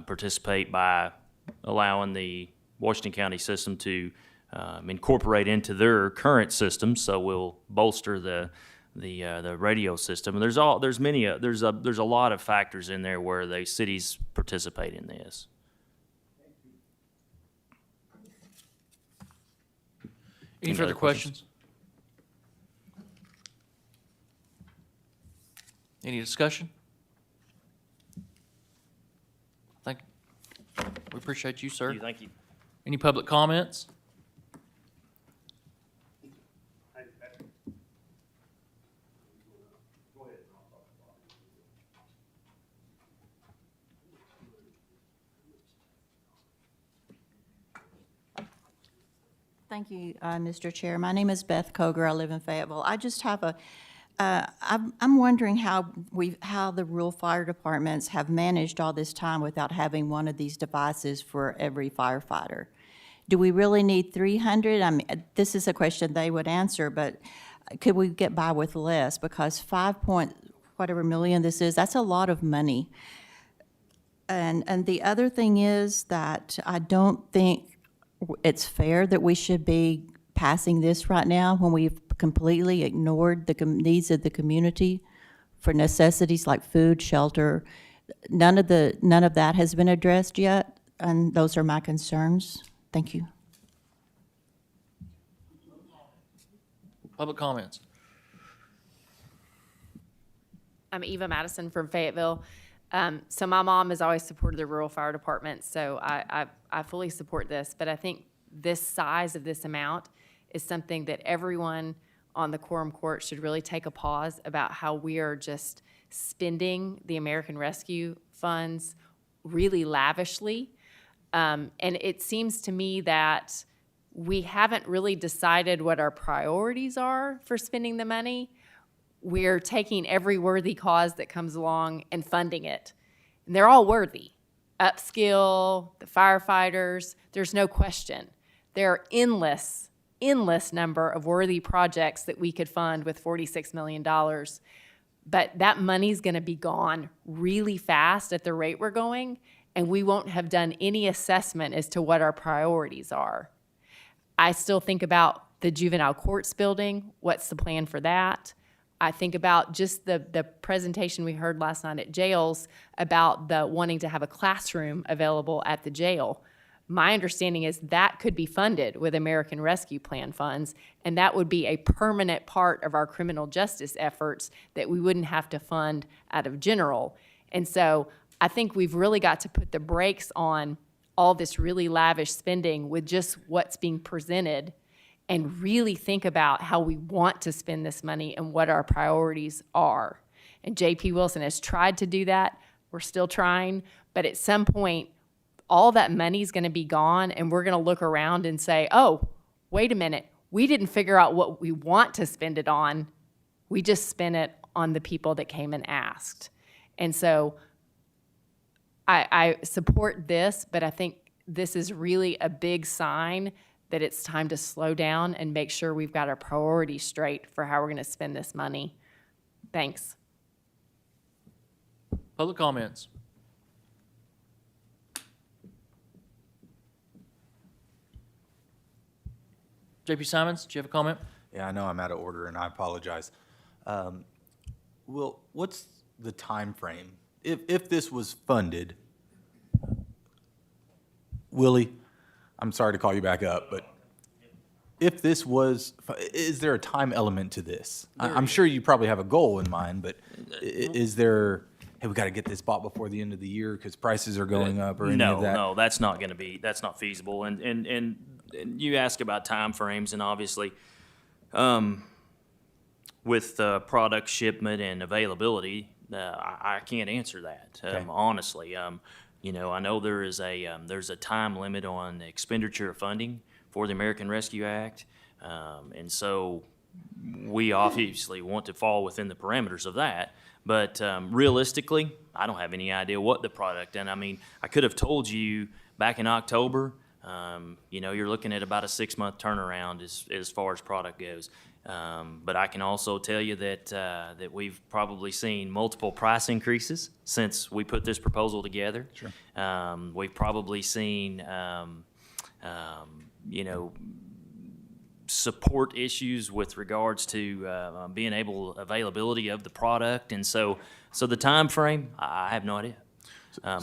participate by allowing the Washington County system to incorporate into their current system, so we'll bolster the radio system. And there's a lot of factors in there where the cities participate in this. Any further questions? Any discussion? We appreciate you, sir. Thank you. Any public comments? Thank you, Mr. Chair. My name is Beth Koger. I live in Fayetteville. I just have I'm wondering how the rural fire departments have managed all this time without having one of these devices for every firefighter. Do we really need 300? I mean, this is a question they would answer, but could we get by with less? Because 5.whatever million this is, that's a lot of money. And the other thing is that I don't think it's fair that we should be passing this right now when we've completely ignored the needs of the community for necessities like food, shelter. None of that has been addressed yet, and those are my concerns. Thank you. Public comments. I'm Eva Madison from Fayetteville. So my mom has always supported the rural fire department, so I fully support this. But I think this size of this amount is something that everyone on the quorum court should really take a pause about how we are just spending the American Rescue funds really lavishly. And it seems to me that we haven't really decided what our priorities are for spending the money. We're taking every worthy cause that comes along and funding it. And they're all worthy. Upskill, the firefighters, there's no question. There are endless number of worthy projects that we could fund with $46 million. But that money's gonna be gone really fast at the rate we're going, and we won't have done any assessment as to what our priorities are. I still think about the juvenile courts building. What's the plan for that? I think about just the presentation we heard last night at jails about the wanting to have a classroom available at the jail. My understanding is that could be funded with American Rescue Plan funds, and that would be a permanent part of our criminal justice efforts that we wouldn't have to fund out of general. And so I think we've really got to put the brakes on all this really lavish spending with just what's being presented and really think about how we want to spend this money and what our priorities are. And J.P. Wilson has tried to do that. We're still trying, but at some point, all that money is going to be gone, and we're going to look around and say, oh, wait a minute, we didn't figure out what we want to spend it on. We just spent it on the people that came and asked. And so I support this, but I think this is really a big sign that it's time to slow down and make sure we've got our priorities straight for how we're going to spend this money. Thanks. Public comments. J.P. Simons, do you have a comment? Yeah, I know I'm out of order, and I apologize. Well, what's the time frame? If this was funded, Willie, I'm sorry to call you back up, but if this was, is there a time element to this? I'm sure you probably have a goal in mind, but is there, hey, we got to get this bought before the end of the year because prices are going up or any of that? No, that's not going to be, that's not feasible. And you ask about timeframes, and obviously, with product shipment and availability, I can't answer that, honestly. You know, I know there's a time limit on expenditure of funding for the American Rescue Act, and so we obviously want to fall within the parameters of that. But realistically, I don't have any idea what the product, and I mean, I could have told you back in October, you know, you're looking at about a 6-month turnaround as far as product goes. But I can also tell you that we've probably seen multiple price increases since we put this proposal together. Sure. We've probably seen, you know, support issues with regards to being able availability of the product, and so the time frame, I have no idea.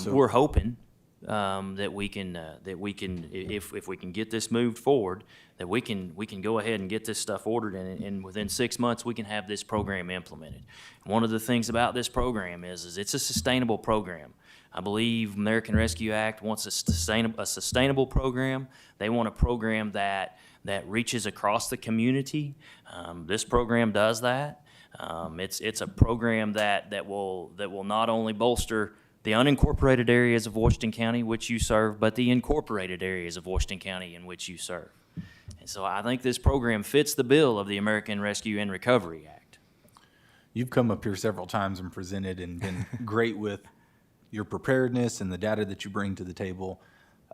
We're hoping that we can if we can get this moved forward, that we can go ahead and get this stuff ordered, and within 6 months we can have this program implemented. One of the things about this program is it's a sustainable program. I believe American Rescue Act wants a sustainable program. They want a program that reaches across the community. This program does that. It's a program that will not only bolster the unincorporated areas of Washington County which you serve, but the incorporated areas of Washington County in which you serve. And so I think this program fits the bill of the American Rescue and Recovery Act. You've come up here several times and presented and been great with your preparedness and the data that you bring to the table.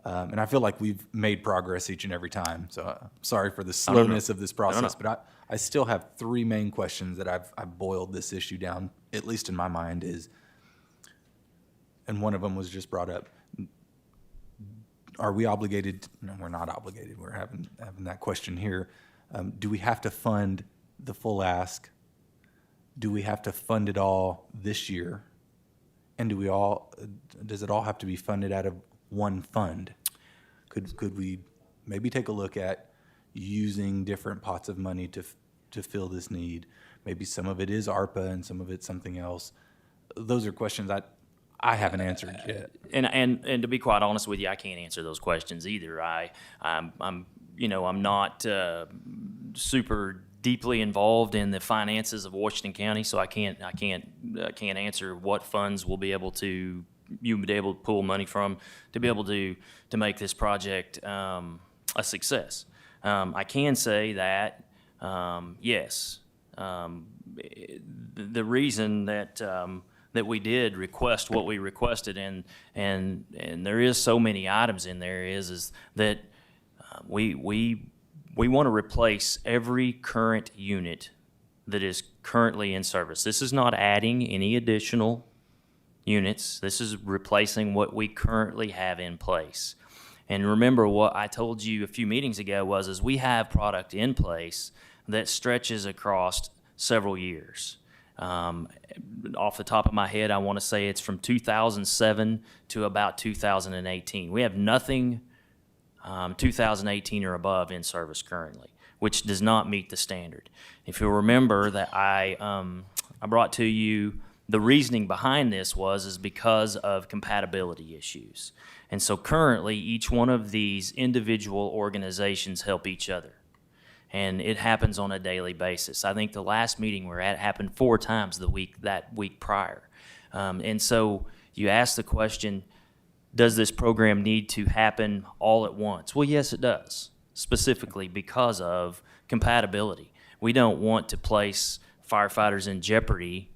And I feel like we've made progress each and every time. So sorry for the slowness of this process, but I still have 3 main questions that I've boiled this issue down, at least in my mind, is, and one of them was just brought up. Are we obligated? No, we're not obligated. We're having that question here. Do we have to fund the full ask? Do we have to fund it all this year? And does it all have to be funded out of one fund? Could we maybe take a look at using different pots of money to fill this need? Maybe some of it is ARPA and some of it's something else. Those are questions I haven't answered yet. And to be quite honest with you, I can't answer those questions either. I'm not super deeply involved in the finances of Washington County, so I can't answer what funds you would be able to pull money from to be able to make this project a success. I can say that yes, the reason that we did request what we requested, and there is so many items in there is that we want to replace every current unit that is currently in service. This is not adding any additional units. This is replacing what we currently have in place. And remember what I told you a few meetings ago is we have product in place that stretches across several years. Off the top of my head, I want to say it's from 2007 to about 2018. We have nothing 2018 or above in service currently, which does not meet the standard. If you'll remember that I brought to you the reasoning behind this is because of compatibility issues. And so currently each one of these individual organizations help each other. And it happens on a daily basis. I think the last meeting we're at happened 4 times that week prior. And so you ask the question, does this program need to happen all at once? Well, yes, it does, specifically because of compatibility. We don't want to place firefighters in jeopardy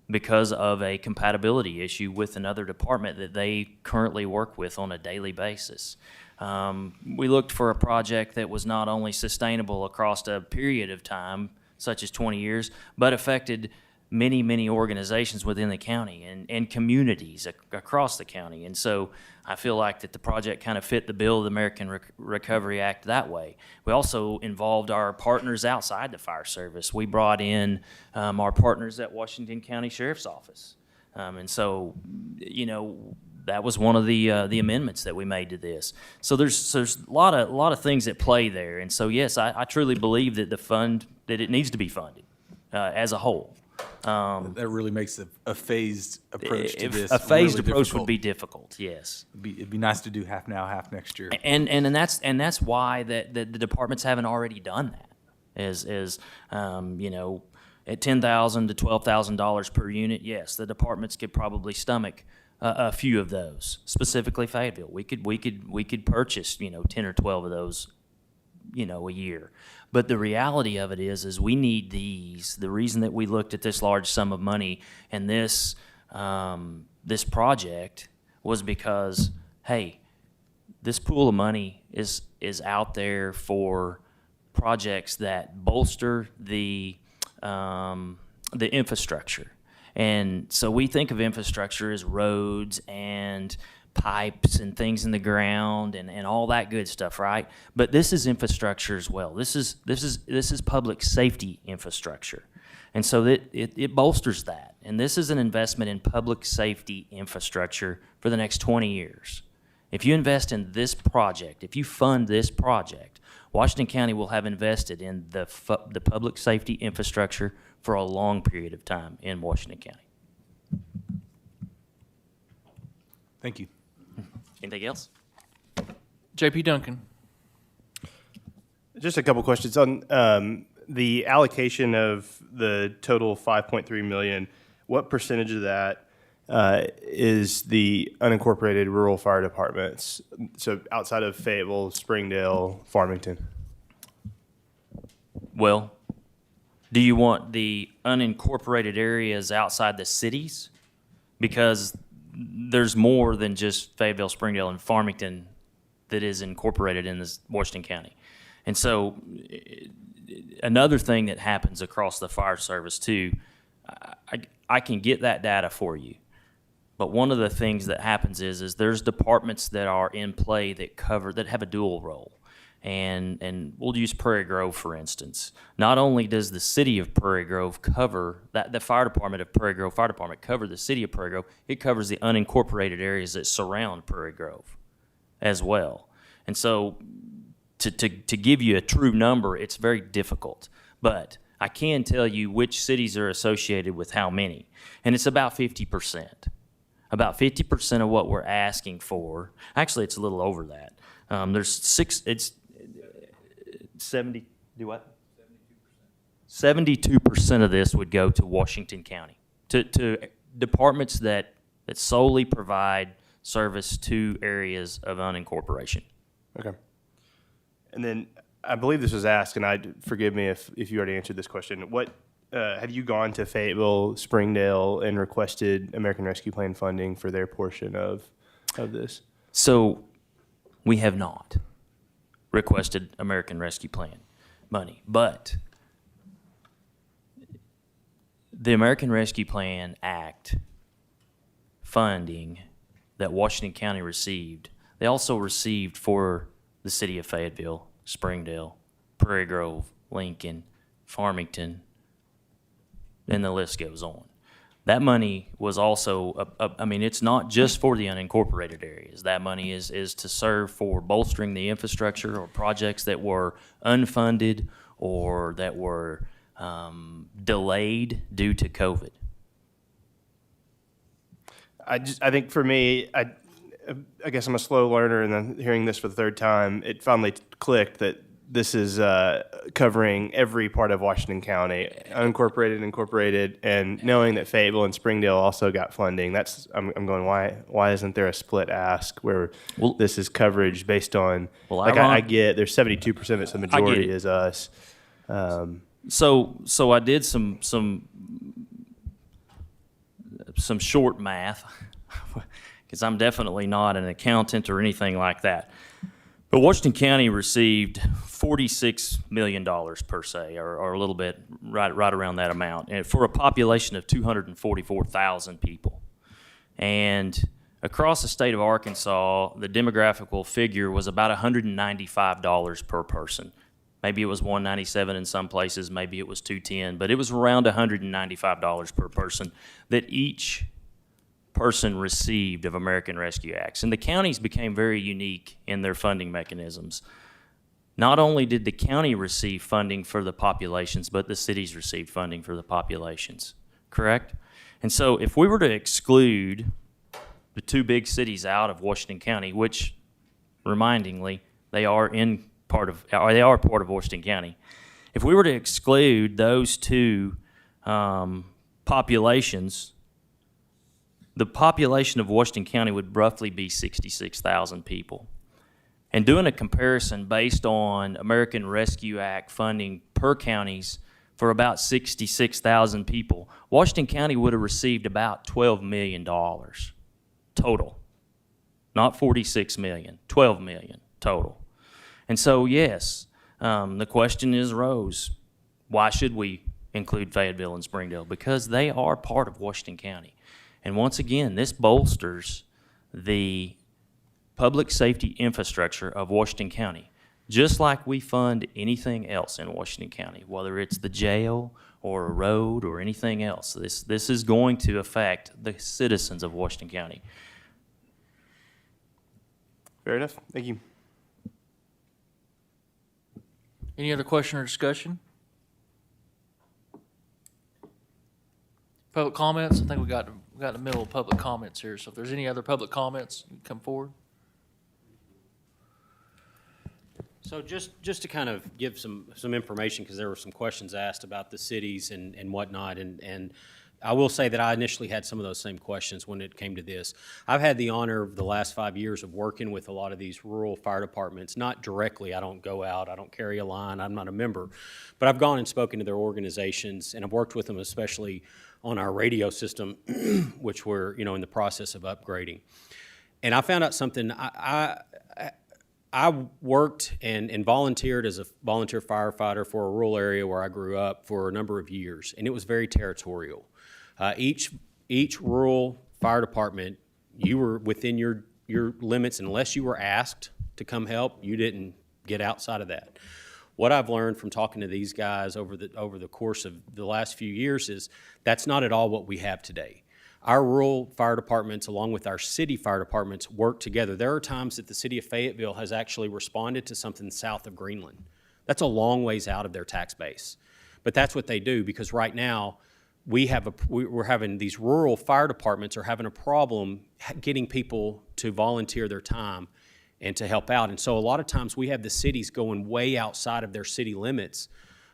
because of a compatibility issue with another department that they currently work with on a daily basis. We looked for a project that was not only sustainable across a period of time, such as 20 years, but affected many, many organizations within the county and communities across the county. And so I feel like that the project kind of fit the bill of the American Recovery Act that way. We also involved our partners outside the fire service. We brought in our partners at Washington County Sheriff's Office. And so, that was one of the amendments that we made to this. So there's a lot of things at play there. And so, yes, I truly believe that that it needs to be funded as a whole. That really makes a phased approach to this. A phased really approach difficult. would be difficult, yes. It'd be nice to do half now, half next year. And that's why that the departments haven't already done that. You know, at $10,000 to $12,000 per unit, yes, the departments could probably stomach a few of those. Specifically Fayetteville, we could purchase 10 or 12 of those, a year. But the reality of it is we need these. The reason that we looked at this large sum of money and this project was because, hey, this pool of money is out there for projects that bolster the infrastructure. And so we think of infrastructure as roads and pipes and things in the ground and all that good stuff, right? But this is infrastructure as well. This is public safety infrastructure. And so it bolsters that. And this is an investment in public safety infrastructure for the next 20 years. If you invest in this project, if you fund this project, Washington County will have invested in the public safety infrastructure for a long period of time in Washington County. Thank you. Anything else? JP Duncan. Just a couple questions on the allocation of the total 5.3 million. What percentage of that is the unincorporated rural fire departments? So outside of Fayetteville, Springdale, Farmington. Well, do you want the unincorporated areas outside the cities? Because there's more than just Fayetteville, Springdale, and Farmington that is incorporated in this Washington County. And so another thing that happens across the fire service too, I can get that data for you. But one of the things that happens is there's departments that are in play that have a dual role. And we'll use Prairie Grove, for instance. Not only does the city of Prairie Grove cover, the fire department of Prairie Grove Fire Department cover the city of Prairie Grove, it covers the unincorporated areas that surround Prairie Grove as well. And so to give you a true number, it's very difficult. But I can tell you which cities are associated with how many. And it's about 50%. About 50% of what we're asking for, actually it's a little over that. It's 70, do what? 72% of this would go to Washington County, to departments that solely provide service to areas of unincorporation. Okay. And then I believe this was asked, and forgive me if you already answered this question. What have you gone to Fayetteville, Springdale, and requested American Rescue Plan funding for their portion of this? So we have not requested American Rescue Plan money, but the American Rescue Plan Act funding that Washington County received, they also received for the city of Fayetteville, Springdale, Prairie Grove, Lincoln, Farmington, and the list goes on. That money was also, it's not just for the unincorporated areas. That money is to serve for bolstering the infrastructure or projects that were unfunded or that were delayed due to COVID. I think for me, I guess I'm a slow learner, and then hearing this for the third time, it finally clicked that this is covering every part of Washington County, unincorporated, incorporated, and knowing that Fayetteville and Springdale also got funding. I'm going, why isn't there a split ask where this is coverage based on? I get there's 72% of it, so the majority is us. So I did some short math because I'm definitely not an accountant or anything like that. But Washington County received $46 million per se, or a little bit right around that amount, and for a population of 244,000 people. And across the state of Arkansas, the demographical figure was about $195 per person. Maybe it was $197 in some places, maybe it was $210, but it was around $195 per person that each person received of American Rescue Acts. And the counties became very unique in their funding mechanisms. Not only did the county receive funding for the populations, but the cities received funding for the populations, correct? And so if we were to exclude the two big cities out of Washington County, which, remindingly, they are part of Washington County. If we were to exclude those two populations, the population of Washington County would roughly be 66,000 people. And doing a comparison based on American Rescue Act funding per counties for about 66,000 people, Washington County would have received about $12 million total. Not 46 million, 12 million total. And so, yes, the question is rose, why should we include Fayetteville and Springdale? Because they are part of Washington County. And once again, this bolsters the public safety infrastructure of Washington County, just like we fund anything else in Washington County, whether it's the jail or a road or anything else. This is going to affect the citizens of Washington County. Fair enough. Thank you. Any other question or discussion? Public comments? I think we got in the middle of public comments here, so if there's any other public comments, you can come forward. So just to kind of give some information, because there were some questions asked about the cities and whatnot, and I will say that I initially had some of those same questions when it came to this. I've had the honor of the last 5 years of working with a lot of these rural fire departments, not directly. I don't go out, I don't carry a line, I'm not a member, but I've gone and spoken to their organizations, and I've worked with them especially on our radio system, which we're in the process of upgrading. And I found out something. I worked and volunteered as a volunteer firefighter for a rural area where I grew up for a number of years, and it was very territorial. Each rural fire department, you were within your limits unless you were asked to come help. You didn't get outside of that. What I've learned from talking to these guys over the course of the last few years is that's not at all what we have today. Our rural fire departments, along with our city fire departments, work together. There are times that the city of Fayetteville has actually responded to something south of Greenland. That's a long ways out of their tax base. But that's what they do, because right now we're having these rural fire departments are having a problem getting people to volunteer their time and to help out. And so a lot of times we have the cities going way outside of their city limits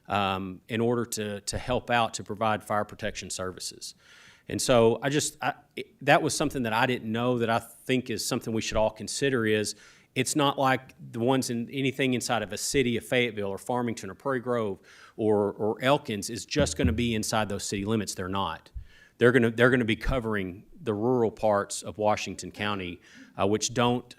in order to help out to provide fire protection services. And so that was something that I didn't know that I think is something we should all consider is it's not like the ones in anything inside of a city of Fayetteville or Farmington or Prairie Grove or Elkins is just going to be inside those city limits. They're not. They're going to be covering the rural parts of Washington County, which aren't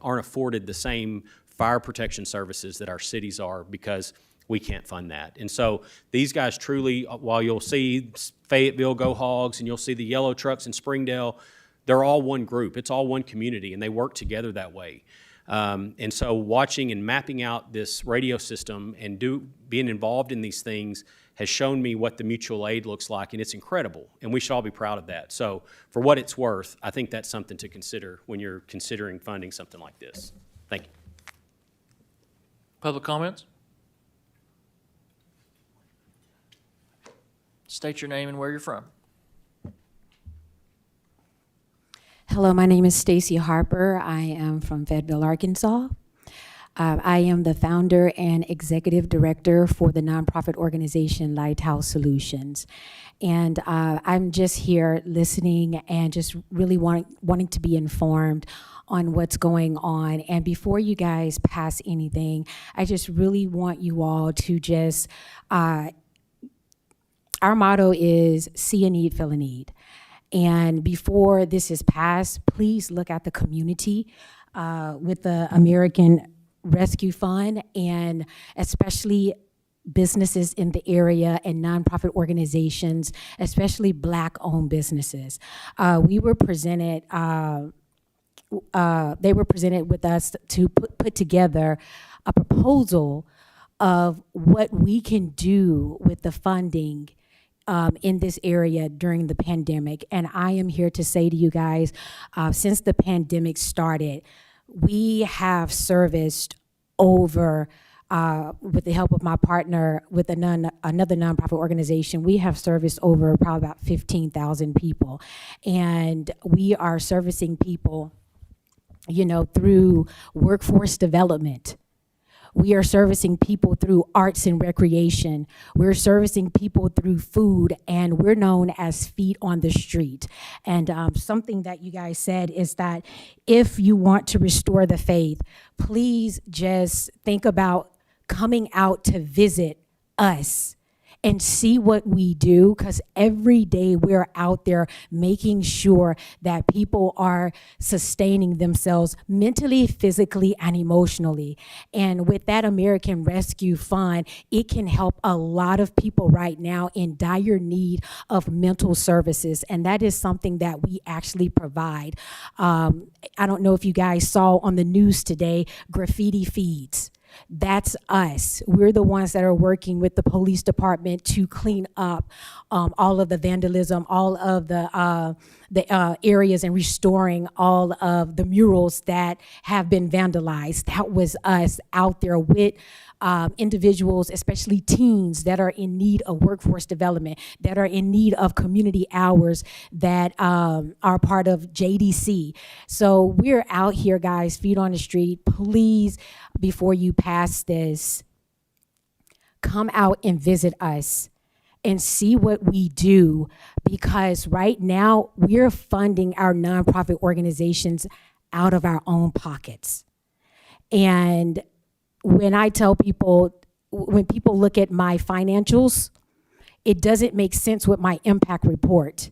afforded the same fire protection services that our cities are because we can't fund that. And so these guys truly, while you'll see Fayetteville Go Hogs and you'll see the yellow trucks in Springdale, they're all one group. It's all one community, and they work together that way. And so watching and mapping out this radio system and being involved in these things has shown me what the mutual aid looks like, and it's incredible, and we should all be proud of that. So for what it's worth, I think that's something to consider when you're considering funding something like this. Thank you. Public comments? State your name and where you're from. Hello, my name is Stacy Harper. I am from Fayetteville, Arkansas. I am the founder and executive director for the nonprofit organization Lighthouse Solutions. And I'm just here listening and just really wanting to be informed on what's going on. And before you guys pass anything, I just really want you all to just, our motto is see a need, fill a need. And before this is passed, please look at the community with the American Rescue Fund, and especially businesses in the area and nonprofit organizations, especially Black-owned businesses. They were presented with us to put together a proposal of what we can do with the funding in this area during the pandemic. And I am here to say to you guys, since the pandemic started, we have serviced over, with the help of my partner with another nonprofit organization, we have serviced over probably about 15,000 people. And we are servicing people, you know, through workforce development. We are servicing people through arts and recreation. We're servicing people through food, and we're known as Feet on the Street. And something that you guys said is that if you want to restore the faith, please just think about coming out to visit us and see what we do, because every day we're out there making sure that people are sustaining themselves mentally, physically, and emotionally. And with that American Rescue Fund, it can help a lot of people right now in dire need of mental services, and that is something that we actually provide. I don't know if you guys saw on the news today, graffiti feeds. That's us. We're the ones that are working with the police department to clean up all of the vandalism, all of the areas, and restoring all of the murals that have been vandalized. That was us out there with individuals, especially teens that are in need of workforce development, that are in need of community hours, that are part of JDC. So we're out here, guys, Feet on the Street. Please, before you pass this, come out and visit us and see what we do, because right now we're funding our nonprofit organizations out of our own pockets. And when I tell people, when people look at my financials, it doesn't make sense with my impact report,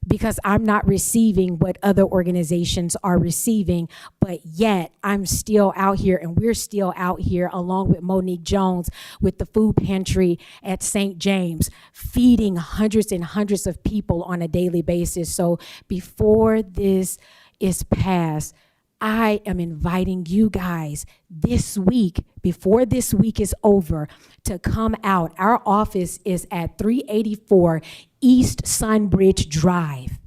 because I'm not receiving what other organizations are receiving, but yet I'm still out here, and we're still out here along with Monique Jones with the food pantry at St. James, feeding hundreds and hundreds of people on a daily basis. So before this is passed, I am inviting you guys this week, before this week is over, to come out. Our office is at 384 East Sunbridge Drive.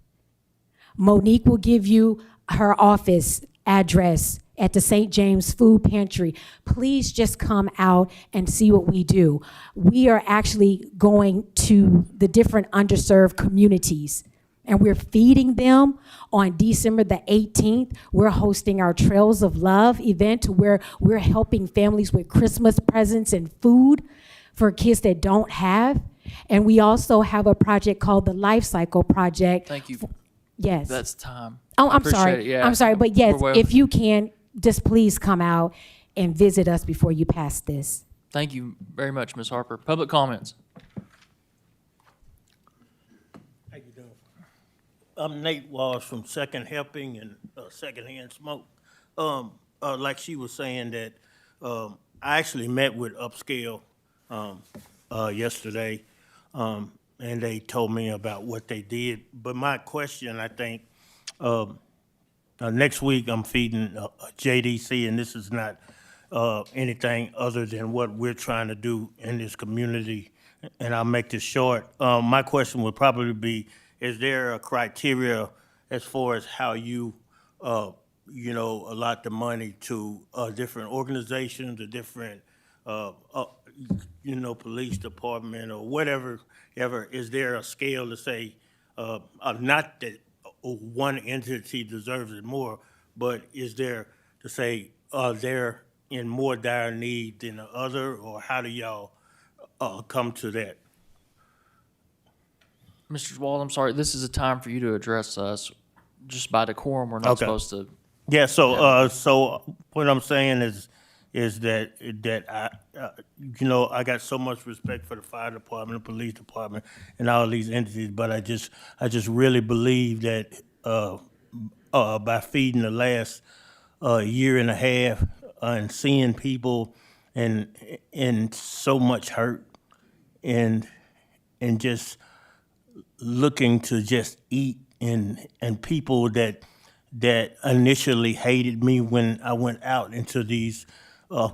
Monique will give you her office address at the St. James Food Pantry. Please just come out and see what we do. We are actually going to the different underserved communities, and we're feeding them. On December the 18th, we're hosting our Trails of Love event, where we're helping families with Christmas presents and food for kids that don't have. And we also have a project called the Life Cycle Project. Thank you. Yes. That's time. Oh, I I'm appreciate sorry. it, yeah. I'm sorry, but yes, We're well- if you can, just please come out and visit us before you pass this. Thank you very much, Ms. Harper. Public comments. How you doing? I'm Nate Walsh from Second Helping and Secondhand Smoke. Like she was saying that, I actually met with Upscale yesterday, and they told me about what they did. But my question, I think, next week I'm feeding JDC, and this is not anything other than what we're trying to do in this community, and I'll make this short. My question would probably be, is there a criteria as far as how you, allot the money to different organizations, or different, police department or whatever, is there a scale to say, not that one entity deserves it more, but is there to say, they're in more dire need than the other, or how do y'all come to that? Mr. Wald, I'm sorry, this is a time for you to address us. Just by decorum, we're not Okay. supposed to. Yeah, so what I'm saying is that I, I got so much respect for the fire department, the police department, and all these entities, but I just really believe that by feeding the last year and a half and seeing people in so much hurt and just looking to just eat, and people that initially hated me when I went out into these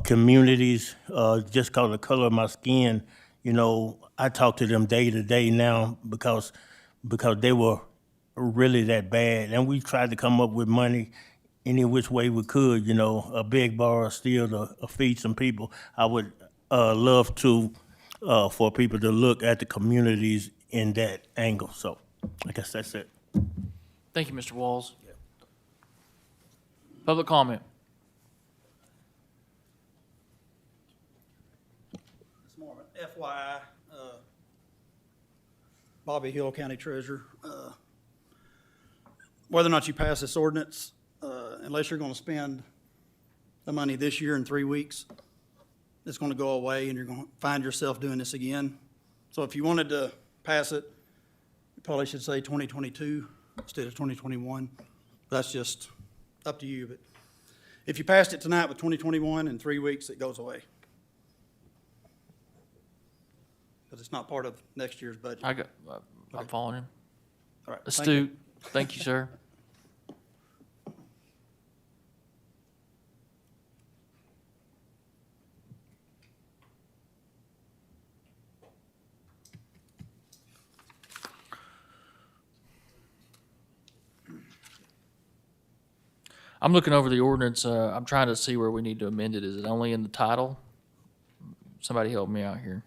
communities just because of the color of my skin, You know, I talk to them day to day now because they were really that bad. And we tried to come up with money any which way we could, you know, a big bar still to feed some people. I would love to for people to look at the communities in that angle. So I guess that's it. Thank you, Mr. Walls. Public comment. FYI, Bobby Hill, County Treasurer. Whether or not you pass this ordinance, unless you're gonna spend the money this year in 3 weeks, it's gonna go away and you're gonna find yourself doing this again. So if you wanted to pass it, you probably should say 2022 instead of 2021. That's just up to you, but if you passed it tonight with 2021, in 3 weeks, it goes away. Because it's not part of next year's budget. I'm following him. All right. Astute. Thank you, sir. I'm looking over the ordinance. I'm trying to see where we need to amend it. Is it only in the title? Somebody help me out here.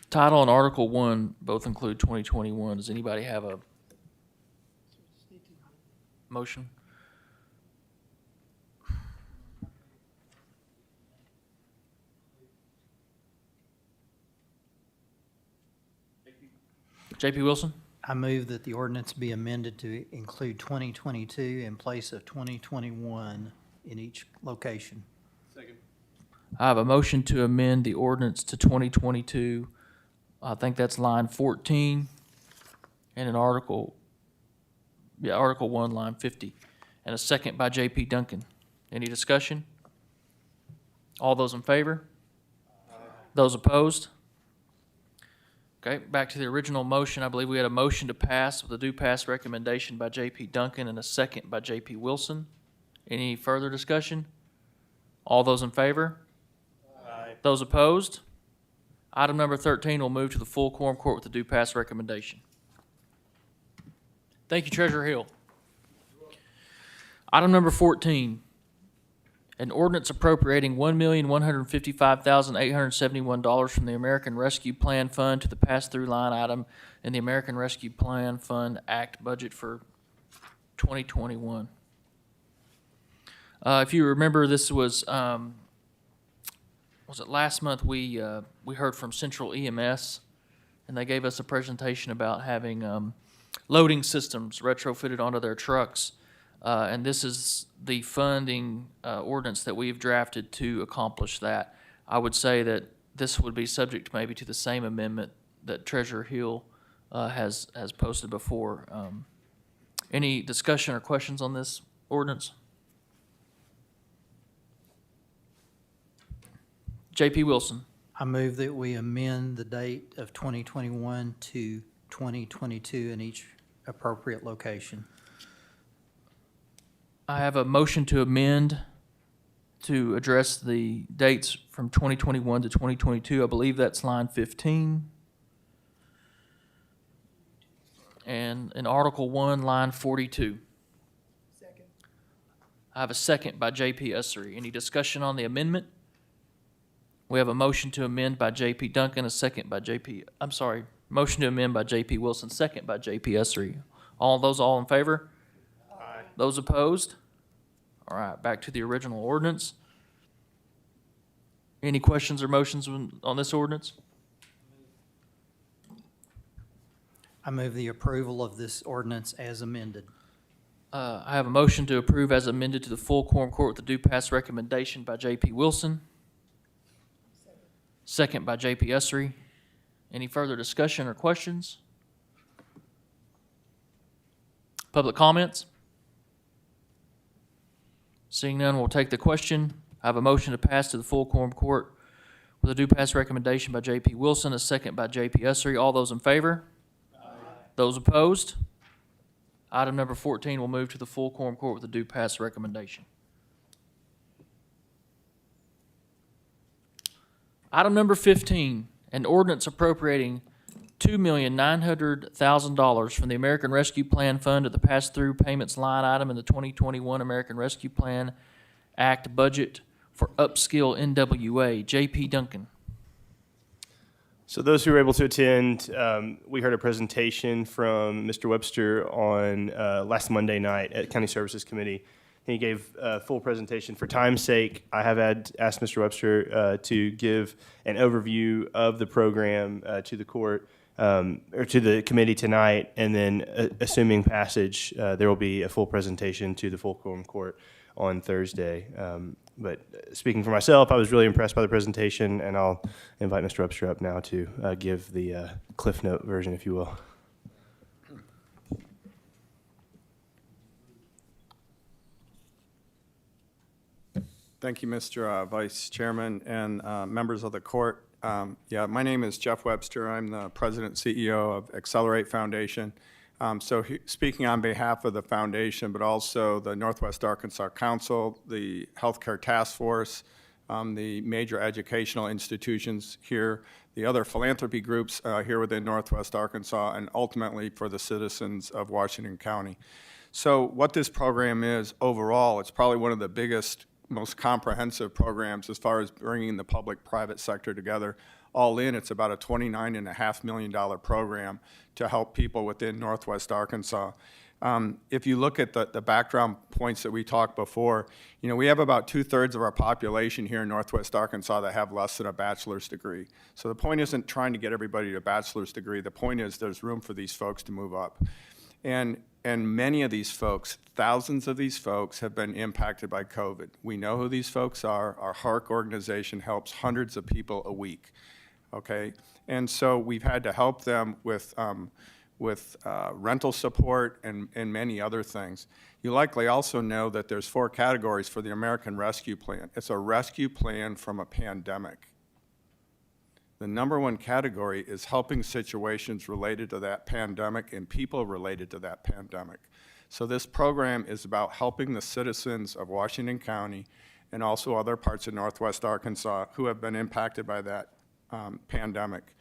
Title and Article 1 both include 2021. Does anybody have a motion? JP Wilson? I move that the ordinance be amended to include 2022 in place of 2021 in each location. I have a motion to amend the ordinance to 2022. I think that's line 14, and in Article 1, line 50, and a second by J.P. Duncan. Any discussion? All those in favor? Those opposed? Okay, back to the original motion. I believe we had a motion to pass with a do pass recommendation by J.P. Duncan and a second by J.P. Wilson. Any further discussion? All those in favor? Aye. Those opposed? Item number 13 will move to the full quorum court with the do pass recommendation. Thank you, Treasurer Hill. Item number 14, an ordinance appropriating $1,155,871 from the American Rescue Plan Fund to the pass-through line item in the American Rescue Plan Fund Act budget for 2021. If you remember, this was it last month we heard from Central EMS, and they gave us a presentation about having loading systems retrofitted onto their trucks. And this is the funding ordinance that we've drafted to accomplish that. I would say that this would be subject maybe to the same amendment that Treasurer Hill has posted before. Any discussion or questions on this ordinance? J.P. Wilson. I move that we amend the date of 2021 to 2022 in each appropriate location. I have a motion to amend to address the dates from 2021 to 2022. I believe that's line 15. And in Article 1, line 42. Second. I have a second by J.P. Ussery. Any discussion on the amendment? We have a motion to amend by J.P. Duncan, a second by motion to amend by J.P. Wilson, second by J.P. Ussery. All in favor? Aye. Those opposed? All right, back to the original ordinance. Any questions or motions on this ordinance? I move the approval of this ordinance as amended. I have a motion to approve as amended to the full quorum court with the due pass recommendation by J.P. Wilson. Second by J.P. Ussery. Any further discussion or questions? Public comments? Seeing none, we'll take the question. I have a motion to pass to the full quorum court with a due pass recommendation by J.P. Wilson, a second by J.P. Ussery. All those in favor? Aye. Those opposed? Item number 14 will move to the full quorum court with a due pass recommendation. Item number 15, an ordinance appropriating $2,900,000 from the American Rescue Plan Fund to the pass-through payments line item in the 2021 American Rescue Plan Act budget for upskill NWA. J.P. Duncan. So those who were able to attend, we heard a presentation from Mr. Webster on last Monday night at County Services Committee. He gave a full presentation. For time's sake, I have asked Mr. Webster to give an overview of the program to the court, or to the committee tonight, and then assuming passage, there will be a full presentation to the full quorum court on Thursday. But speaking for myself, I was really impressed by the presentation, and I'll invite Mr. Webster up now to give the Cliff Note version, if you will. Thank you, Mr. Vice Chairman and members of the court. Yeah, my name is Jeff Webster. I'm the President and CEO of Accelerate Foundation. Speaking on behalf of the foundation, but also the Northwest Arkansas Council, the Healthcare Task Force, the major educational institutions here, the other philanthropy groups here within Northwest Arkansas, and ultimately for the citizens of Washington County. So what this program is overall, it's probably one of the biggest, most comprehensive programs as far as bringing the public-private sector together. All in, it's about a $29.5 million program to help people within Northwest Arkansas. If you look at the background points that we talked before, we have about 2/3 of our population here in Northwest Arkansas that have less than a bachelor's degree. So the point isn't trying to get everybody to a bachelor's degree. The point is there's room for these folks to move up. And many of these folks, thousands of these folks, have been impacted by COVID. We know who these folks are. Our HARC organization helps hundreds of people a week. Okay, and so we've had to help them with rental support and many other things. You likely also know that there's 4 categories for the American Rescue Plan. It's a rescue plan from a pandemic. The number 1 category is helping situations related to that pandemic and people related to that pandemic. So this program is about helping the citizens of Washington County and also other parts of Northwest Arkansas who have been impacted by that pandemic.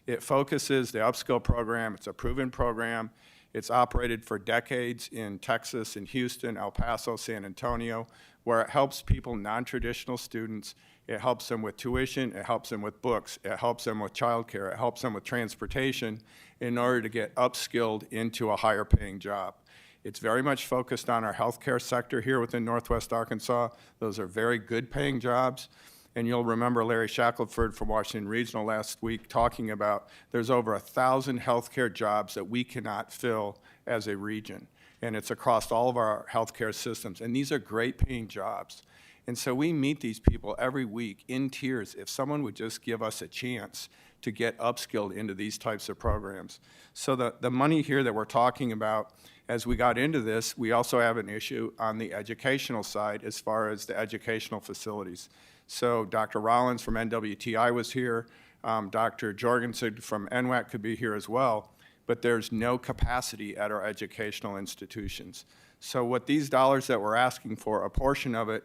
It focuses the upskill program. It's a proven program. It's operated for decades in Texas, in Houston, El Paso, San Antonio, where it helps people, non-traditional students. It helps them with tuition. It helps them with books. It helps them with childcare. It helps them with transportation in order to get upskilled into a higher paying job. It's very much focused on our healthcare sector here within Northwest Arkansas. Those are very good paying jobs. And you'll remember Larry Shackelford from Washington Regional last week talking about there's over 1,000 healthcare jobs that we cannot fill as a region. And it's across all of our healthcare systems. And these are great paying jobs. And so we meet these people every week in tears if someone would just give us a chance to get upskilled into these types of programs. So the money here that we're talking about, as we got into this, we also have an issue on the educational side as far as the educational facilities. So Dr. Rollins from NWTI was here. Dr. Jorgensen from NWAC could be here as well. But there's no capacity at our educational institutions. So what these dollars that we're asking for, a portion of it,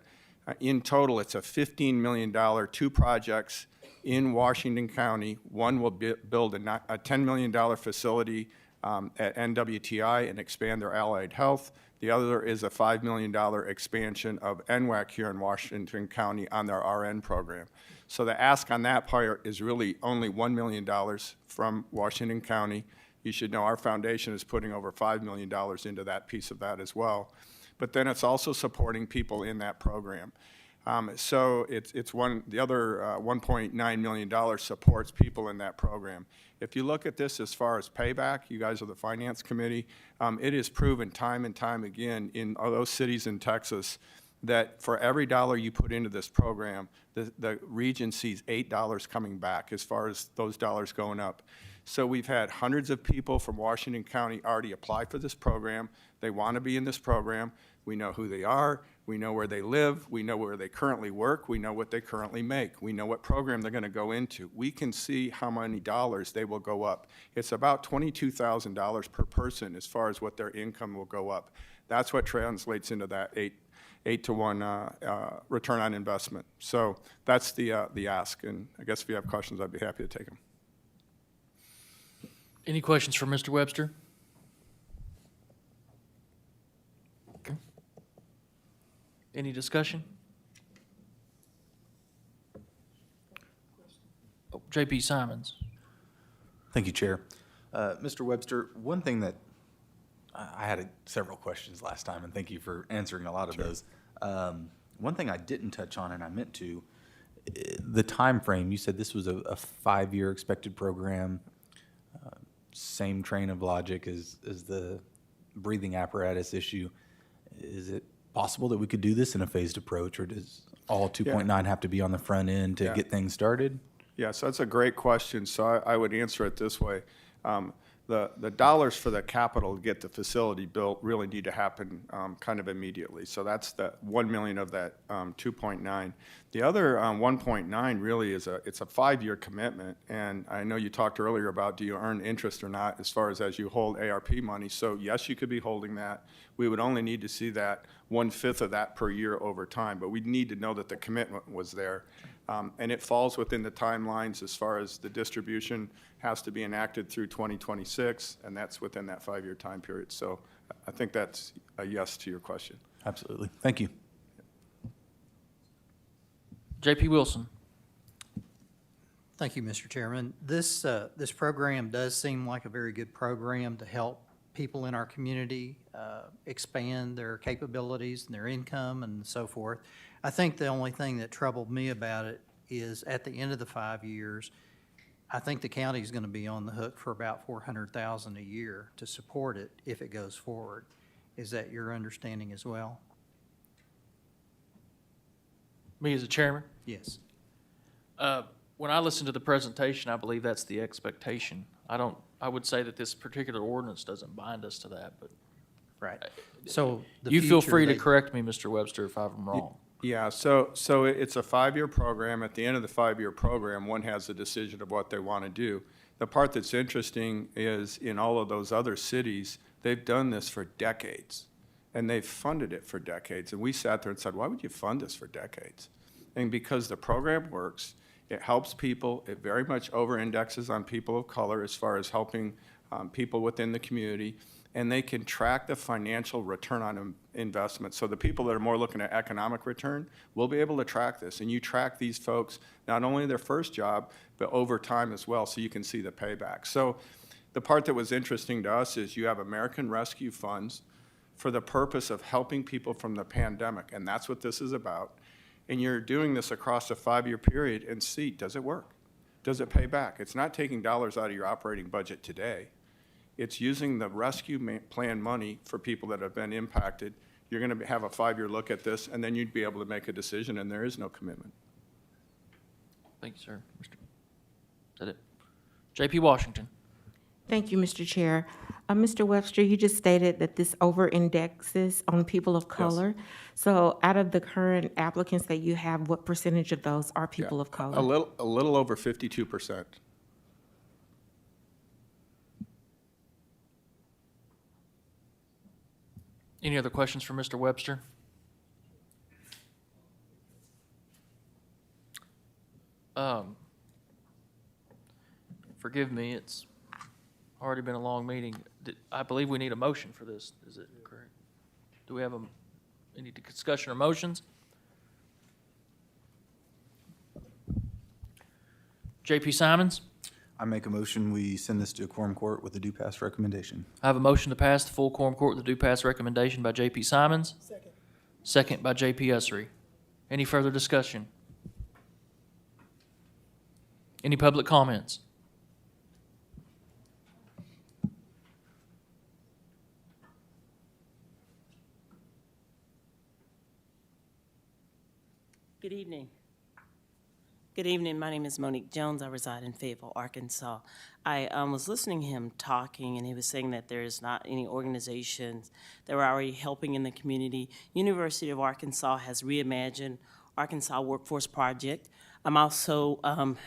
in total, it's a $15 million, 2 projects in Washington County. One will build a $10 million facility at NWTI and expand their allied health. The other is a $5 million expansion of NWAC here in Washington County on their RN program. So the ask on that part is really only $1 million from Washington County. You should know our foundation is putting over $5 million into that piece of that as well. But then it's also supporting people in that program. So the other $1.9 million supports people in that program. If you look at this as far as payback, you guys are the Finance Committee, it is proven time and time again in those cities in Texas that for every dollar you put into this program, the region sees $8 coming back as far as those dollars going up. So we've had hundreds of people from Washington County already apply for this program. They want to be in this program. We know who they are. We know where they live. We know where they currently work. We know what they currently make. We know what program they're going to go into. We can see how many dollars they will go up. It's about $22,000 per person as far as what their income will go up. That's what translates into that 8-to-1 return on investment. So that's the ask, and I guess if you have questions, I'd be happy to take them. Any questions for Mr. Webster? Okay. Any discussion? Oh, J.P. Simons. Thank you, Chair. Mr. Webster, one thing that I had several questions last time, and thank you for answering a lot of those. One thing I didn't touch on, and I meant to, the time frame. You said this was a 5-year expected program. Same train of logic as the breathing apparatus issue. Is it possible that we could do this in a phased approach, or does all 2.9 have to be on the front end to get things started? Yeah, so that's a great question. So I would answer it this way. The dollars for the capital to get the facility built really need to happen kind of immediately. So that's the 1 million of that 2.9. The other 1.9 really is it's a 5-year commitment. And I know you talked earlier about do you earn interest or not as you hold ARP money. So yes, you could be holding that. We would only need to see that 1/5 of that per year over time, but we need to know that the commitment was there. And it falls within the timelines as far as the distribution has to be enacted through 2026, and that's within that 5-year time period. So I think that's a yes to your question. Absolutely. Thank you. J.P. Wilson. Thank you, Mr. Chairman. This program does seem like a very good program to help people in our community expand their capabilities and their income and so forth. I think the only thing that troubled me about it is at the end of the 5 years, I think the county is going to be on the hook for about $400,000 a year to support it if it goes forward. Is that your understanding as well? Me as a chairman? Yes. When I listened to the presentation, I believe that's the expectation. I would say that this particular ordinance doesn't bind us to that, but. Right. So you feel free to correct me, Mr. Webster, if I'm wrong. Yeah, so it's a 5-year program. At the end of the 5-year program, one has a decision of what they want to do. The part that's interesting is in all of those other cities, they've done this for decades, and they've funded it for decades. And we sat there and said, why would you fund this for decades? And because the program works, it helps people. It very much over-indexes on people of color as far as helping people within the community. And they can track the financial return on investment. So the people that are more looking at economic return will be able to track this. And you track these folks, not only their first job, but over time as well, so you can see the payback. So the part that was interesting to us is you have American Rescue Funds for the purpose of helping people from the pandemic, and that's what this is about. And you're doing this across a 5-year period and see, does it work? Does it pay back? It's not taking dollars out of your operating budget today. It's using the rescue plan money for people that have been impacted. You're going to have a 5-year look at this, and then you'd be able to make a decision, and there is no commitment. Thank you, sir. Is that it? J.P. Washington. Thank you, Mr. Chair. Mr. Webster, you just stated that this over-indexes on people of color. Yes. So out of the current applicants that you have, what percentage of those are people of color? A little over 52%. Any other questions for Mr. Webster? Forgive me, it's already been a long meeting. I believe we need a motion for this. Is it correct? Do we have any discussion or motions? J.P. Simons? I make a motion, we send this to a quorum court with a due pass recommendation. I have a motion to pass the full quorum court with a due pass recommendation by J.P. Simons. Second. Second by J.P. Ussery. Any further discussion? Any public comments? Good evening. Good evening. My name is Monique Jones. I reside in Fayetteville, Arkansas. I was listening to him talking, and he was saying that there is not any organizations that are already helping in the community. University of Arkansas has reimagined Arkansas Workforce Project. I'm also,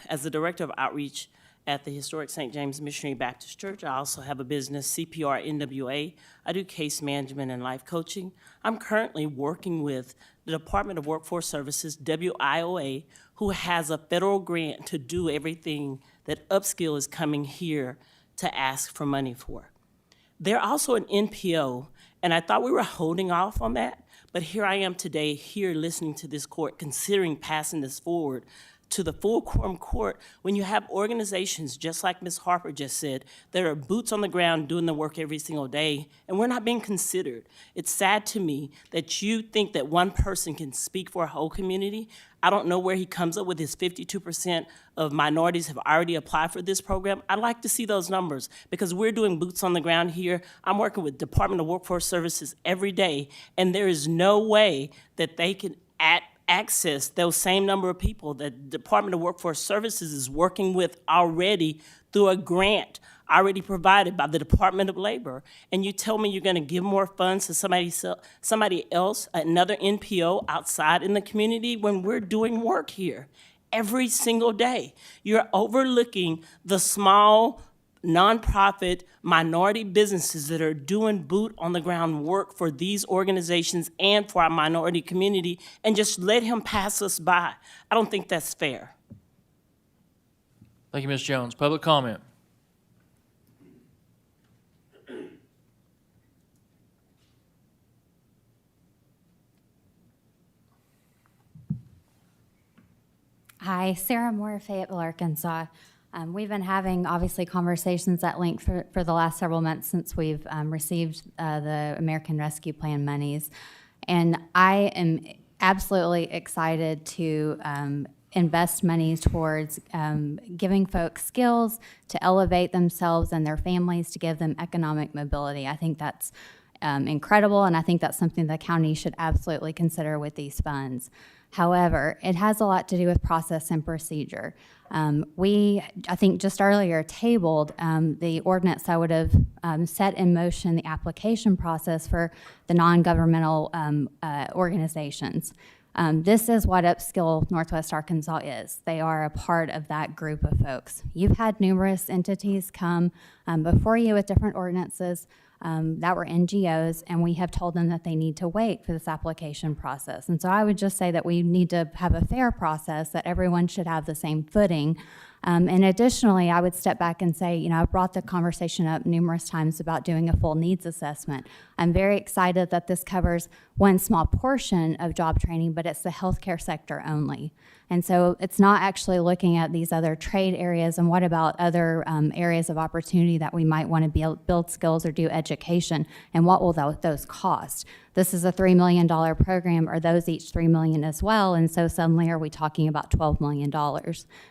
as the Director of Outreach at the historic St. James Missionary Baptist Church. I also have a business, CPR NWA. I do case management and life coaching. I'm currently working with the Department of Workforce Services, WIOA, who has a federal grant to do everything that Upskill is coming here to ask for money for. They're also an NPO, and I thought we were holding off on that, but here I am today, here listening to this court, considering passing this forward to the full quorum court when you have organizations, just like Ms. Harper just said, that are boots on the ground doing the work every single day, and we're not being considered. It's sad to me that you think that one person can speak for a whole community. I don't know where he comes up with his 52% of minorities have already applied for this program. I'd like to see those numbers because we're doing boots on the ground here. I'm working with Department of Workforce Services every day, and there is no way that they can access those same number of people that the Department of Workforce Services is working with already through a grant already provided by the Department of Labor. And you tell me you're going to give more funds to somebody else, another NPO outside in the community when we're doing work here every single day. You're overlooking the small nonprofit minority businesses that are doing boot on the ground work for these organizations and for our minority community, and just let him pass us by. I don't think that's fair. Thank you, Ms. Jones. Public comment. Hi, Sarah Moore, Fayetteville, Arkansas. We've been having, obviously, conversations at length for the last several months since we've received the American Rescue Plan monies. And I am absolutely excited to invest monies towards giving folks skills to elevate themselves and their families, to give them economic mobility. I think that's incredible, and I think that's something the county should absolutely consider with these funds. However, it has a lot to do with process and procedure. I think just earlier, tabled the ordinance that would have set in motion the application process for the non-governmental organizations. This is what Upskill Northwest Arkansas is. They are a part of that group of folks. You've had numerous entities come before you with different ordinances that were NGOs, and we have told them that they need to wait for this application process. And so I would just say that we need to have a fair process, that everyone should have the same footing. And additionally, I would step back and say, I've brought the conversation up numerous times about doing a full needs assessment. I'm very excited that this covers one small portion of job training, but it's the healthcare sector only. And so it's not actually looking at these other trade areas and what about other areas of opportunity that we might want to build skills or do education, and what will those cost? This is a $3 million program. Are those each $3 million as well? And so suddenly are we talking about $12 million?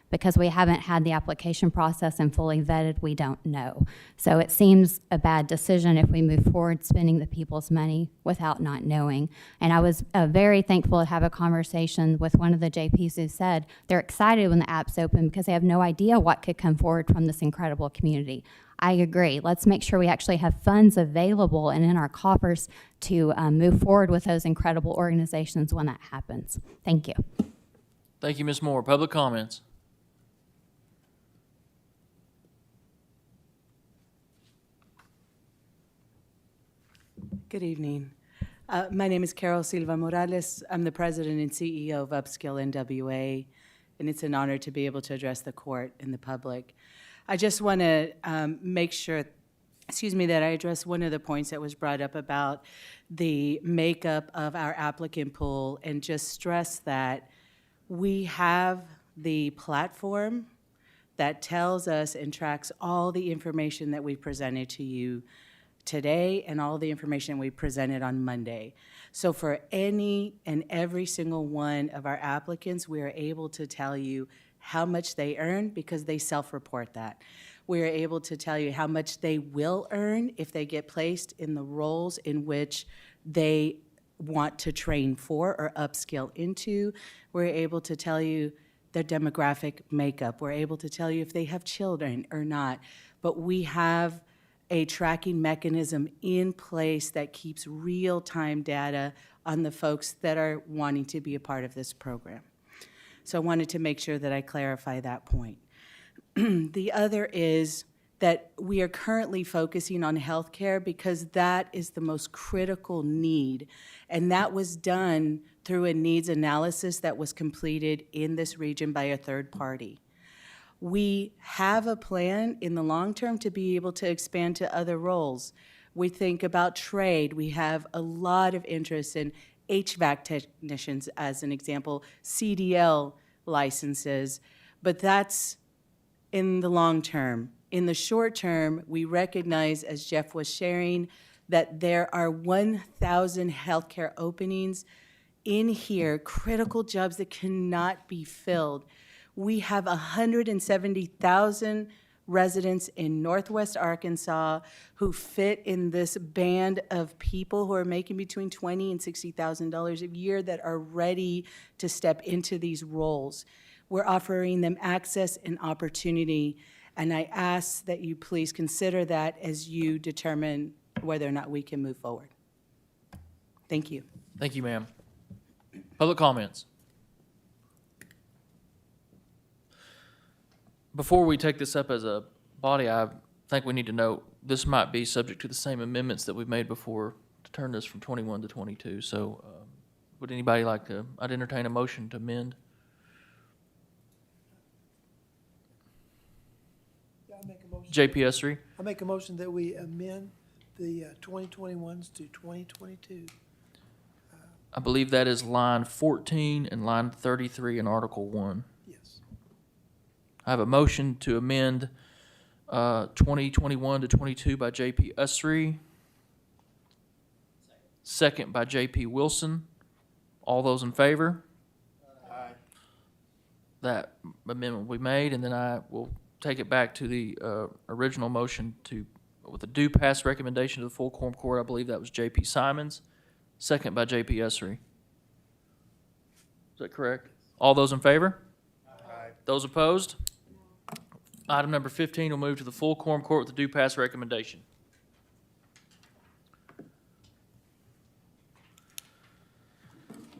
Because we haven't had the application process and fully vetted, we don't know. So it seems a bad decision if we move forward spending the people's money without not knowing. And I was very thankful to have a conversation with one of the JPs who said they're excited when the app's open because they have no idea what could come forward from this incredible community. I agree. Let's make sure we actually have funds available and in our coffers to move forward with those incredible organizations when that happens. Thank you. Thank you, Ms. Moore. Public comments. Good evening. My name is Carol Silva Morales. I'm the president and CEO of Upskill NWA, and it's an honor to be able to address the court and the public. I just want to make sure, that I address one of the points that was brought up about the makeup of our applicant pool, and just stress that we have the platform that tells us and tracks all the information that we presented to you today and all the information we presented on Monday. So for any and every single one of our applicants, we are able to tell you how much they earn because they self-report that. We are able to tell you how much they will earn if they get placed in the roles in which they want to train for or upskill into. We're able to tell you their demographic makeup. We're able to tell you if they have children or not. But we have a tracking mechanism in place that keeps real-time data on the folks that are wanting to be a part of this program. So I wanted to make sure that I clarify that point. The other is that we are currently focusing on healthcare because that is the most critical need. And that was done through a needs analysis that was completed in this region by a third party. We have a plan in the long term to be able to expand to other roles. We think about trade. We have a lot of interest in HVAC technicians, as an example, CDL licenses, but that's in the long term. In the short term, we recognize, as Jeff was sharing, that there are 1,000 healthcare openings in here, critical jobs that cannot be filled. We have 170,000 residents in Northwest Arkansas who fit in this band of people who are making between $20,000 and $60,000 a year that are ready to step into these roles. We're offering them access and opportunity, and I ask that you please consider that as you determine whether or not we can move forward. Thank you. Thank you, ma'am. Public comments. Before we take this up as a body, I think we need to note this might be subject to the same amendments that we've made before to turn this from 21 to 22. So would anybody like to, I'd entertain a motion to amend. I'll make a motion. JPS3. I make a motion that we amend the 2021s to 2022. I believe that is line 14 and line 33 in Article 1. Yes. I have a motion to amend 2021 to 22 by JP Usry. Second by JP Wilson. All those in favor? Aye. That amendment will be made, and then I will take it back to the original motion with a due pass recommendation to the full quorum court. I believe that was JP Simons. Second by JP Usry. Is that correct? All those in favor? Aye. Those opposed? Item number 15 will move to the full quorum court with a due pass recommendation.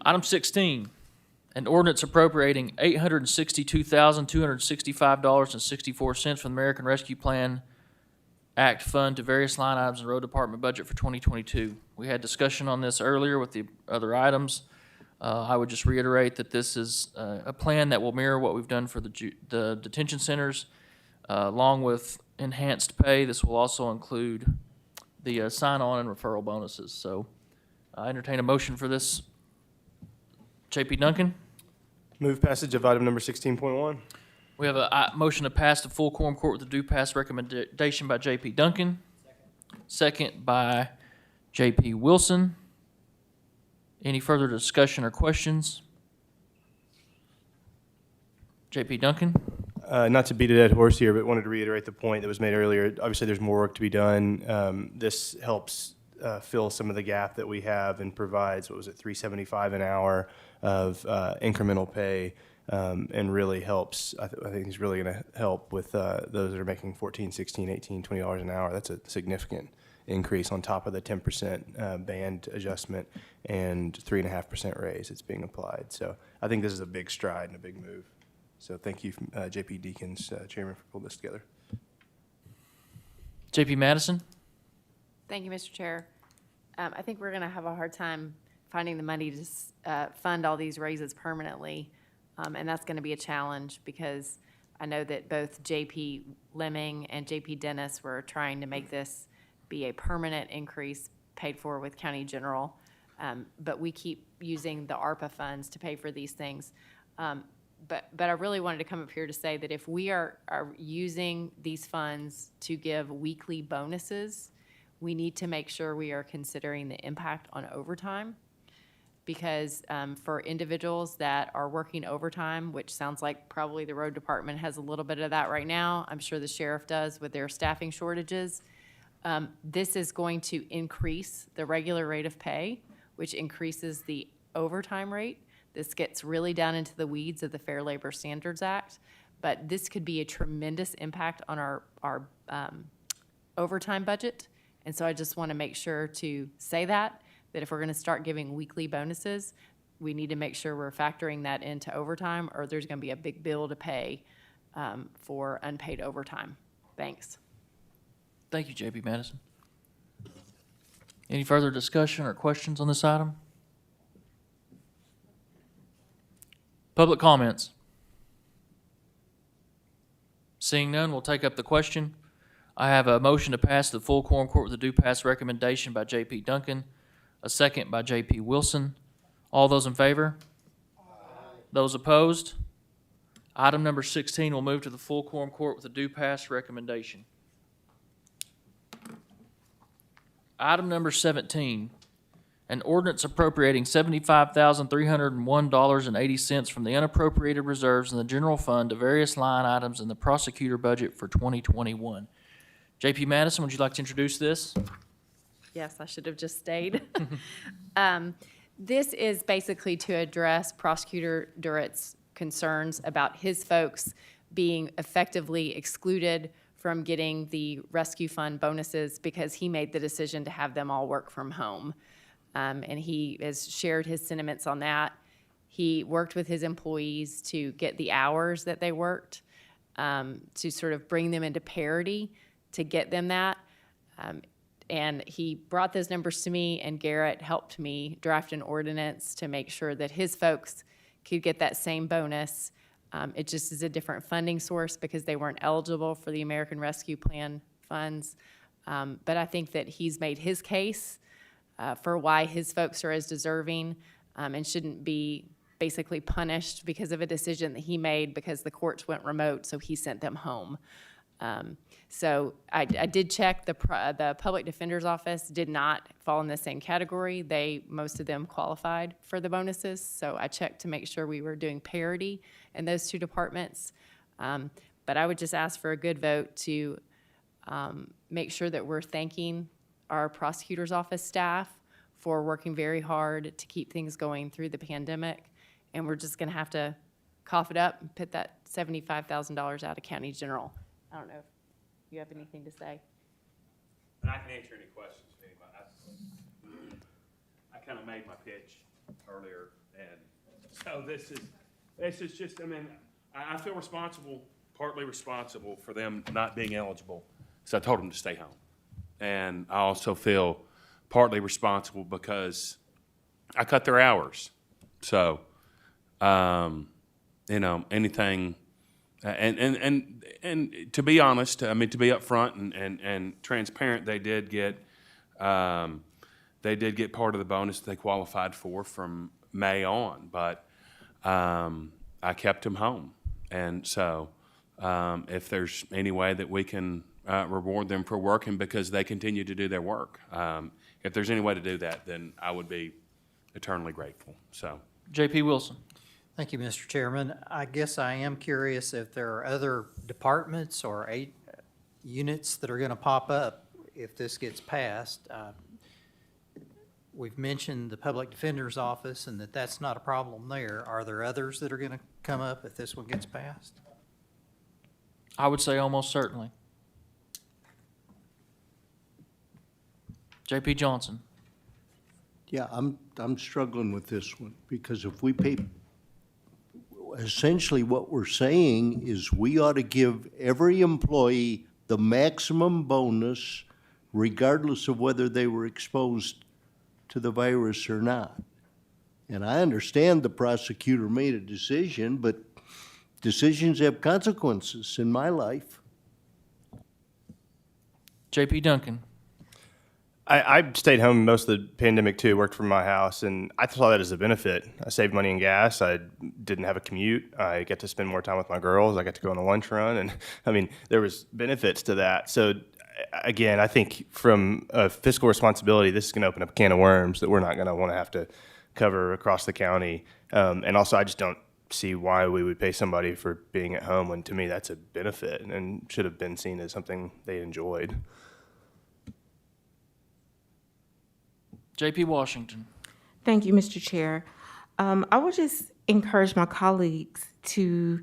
Item 16, an ordinance appropriating $862,265.64 from the American Rescue Plan Act Fund to various line items in the Road Department budget for 2022. We had discussion on this earlier with the other items. I would just reiterate that this is a plan that will mirror what we've done for the detention centers, along with enhanced pay. This will also include the sign-on and referral bonuses. So I entertain a motion for this. JP Duncan? Move passage of item number 16.1. We have a motion to pass the full quorum court with a due pass recommendation by JP Duncan. Second by JP Wilson. Any further discussion or questions? JP Duncan? Not to beat a dead horse here, but wanted to reiterate the point that was made earlier. Obviously, there's more work to be done. This helps fill some of the gap that we have and provides, $3.75 an hour of incremental pay, and really helps. I think it's really going to help with those that are making $14, $16, $18, $20 an hour. That's a significant increase on top of the 10% band adjustment and 3.5% raise that's being applied. So I think this is a big stride and a big move. So thank you, JP Deakins, Chairman, for pulling this together. JP Madison? Thank you, Mr. Chair. I think we're going to have a hard time finding the money to fund all these raises permanently, and that's going to be a challenge because I know that both JP Lemming and JP Dennis were trying to make this be a permanent increase paid for with County General, but we keep using the ARPA funds to pay for these things. But I really wanted to come up here to say that if we are using these funds to give weekly bonuses, we need to make sure we are considering the impact on overtime. Because for individuals that are working overtime, which sounds like probably the road department has a little bit of that right now, I'm sure the sheriff does with their staffing shortages, this is going to increase the regular rate of pay, which increases the overtime rate. This gets really down into the weeds of the Fair Labor Standards Act, but this could be a tremendous impact on our overtime budget. And so I just want to make sure to say that if we're going to start giving weekly bonuses, we need to make sure we're factoring that into overtime, or there's going to be a big bill to pay for unpaid overtime. Thanks. Thank you, JP Madison. Any further discussion or questions on this item? Public comments? Seeing none, we'll take up the question. I have a motion to pass the full quorum court with a due pass recommendation by J.P. Duncan, a second by J.P. Wilson. All those in favor? Those opposed? Item number 16 will move to the full quorum court with a due pass recommendation. Item number 17, an ordinance appropriating $75,301.80 from the unappropriated reserves in the general fund to various line items in the prosecutor budget for 2021. J.P. Madison, would you like to introduce this? Yes, I should have just stayed. This is basically to address Prosecutor Durrett's concerns about his folks being effectively excluded from getting the rescue fund bonuses because he made the decision to have them all work from home. And he has shared his sentiments on that. He worked with his employees to get the hours that they worked, to sort of bring them into parity, to get them that. And he brought those numbers to me, and Garrett helped me draft an ordinance to make sure that his folks could get that same bonus. It just is a different funding source because they weren't eligible for the American Rescue Plan funds. But I think that he's made his case for why his folks are as deserving and shouldn't be basically punished because of a decision that he made because the courts went remote, so he sent them home. So I did check, the Public Defender's Office did not fall in the same category. Most of them qualified for the bonuses, so I checked to make sure we were doing parity in those two departments. But I would just ask for a good vote to make sure that we're thanking our prosecutor's office staff for working very hard to keep things going through the pandemic. And we're just gonna have to cough it up and put that $75,000 out of county general. I don't know if you have anything to say. And I can answer any questions if anybody. I kind of made my pitch earlier, and so this is just, I mean, I feel partly responsible for them not being eligible, so I told them to stay home. And I also feel partly responsible because I cut their hours. So, anything, and to be honest, I mean, to be upfront and transparent, they did get part of the bonus they qualified for from May on, but I kept them home. And so if there's any way that we can reward them for working because they continue to do their work, if there's any way to do that, then I would be eternally grateful. So, J.P. Wilson. Thank you, Mr. Chairman. I guess I am curious if there are other departments or units that are going to pop up if this gets passed. We've mentioned the Public Defender's Office and that's not a problem there. Are there others that are going to come up if this one gets passed? I would say almost certainly. J.P. Johnson. Yeah, I'm struggling with this one because if we pay, essentially what we're saying is we ought to give every employee the maximum bonus regardless of whether they were exposed to the virus or not. And I understand the prosecutor made a decision, but decisions have consequences in my life. J.P. Duncan. I stayed home most of the pandemic too, worked from my house, and I saw that as a benefit. I saved money in gas. I didn't have a commute. I got to spend more time with my girls. I got to go on a lunch run, and I mean, there was benefits to that. So again, I think from a fiscal responsibility, this is going to open up a can of worms that we're not going to want to have to cover across the county. And also, I just don't see why we would pay somebody for being at home when, to me, that's a benefit and should have been seen as something they enjoyed. J.P. Washington. Thank you, Mr. Chair. I would just encourage my colleagues to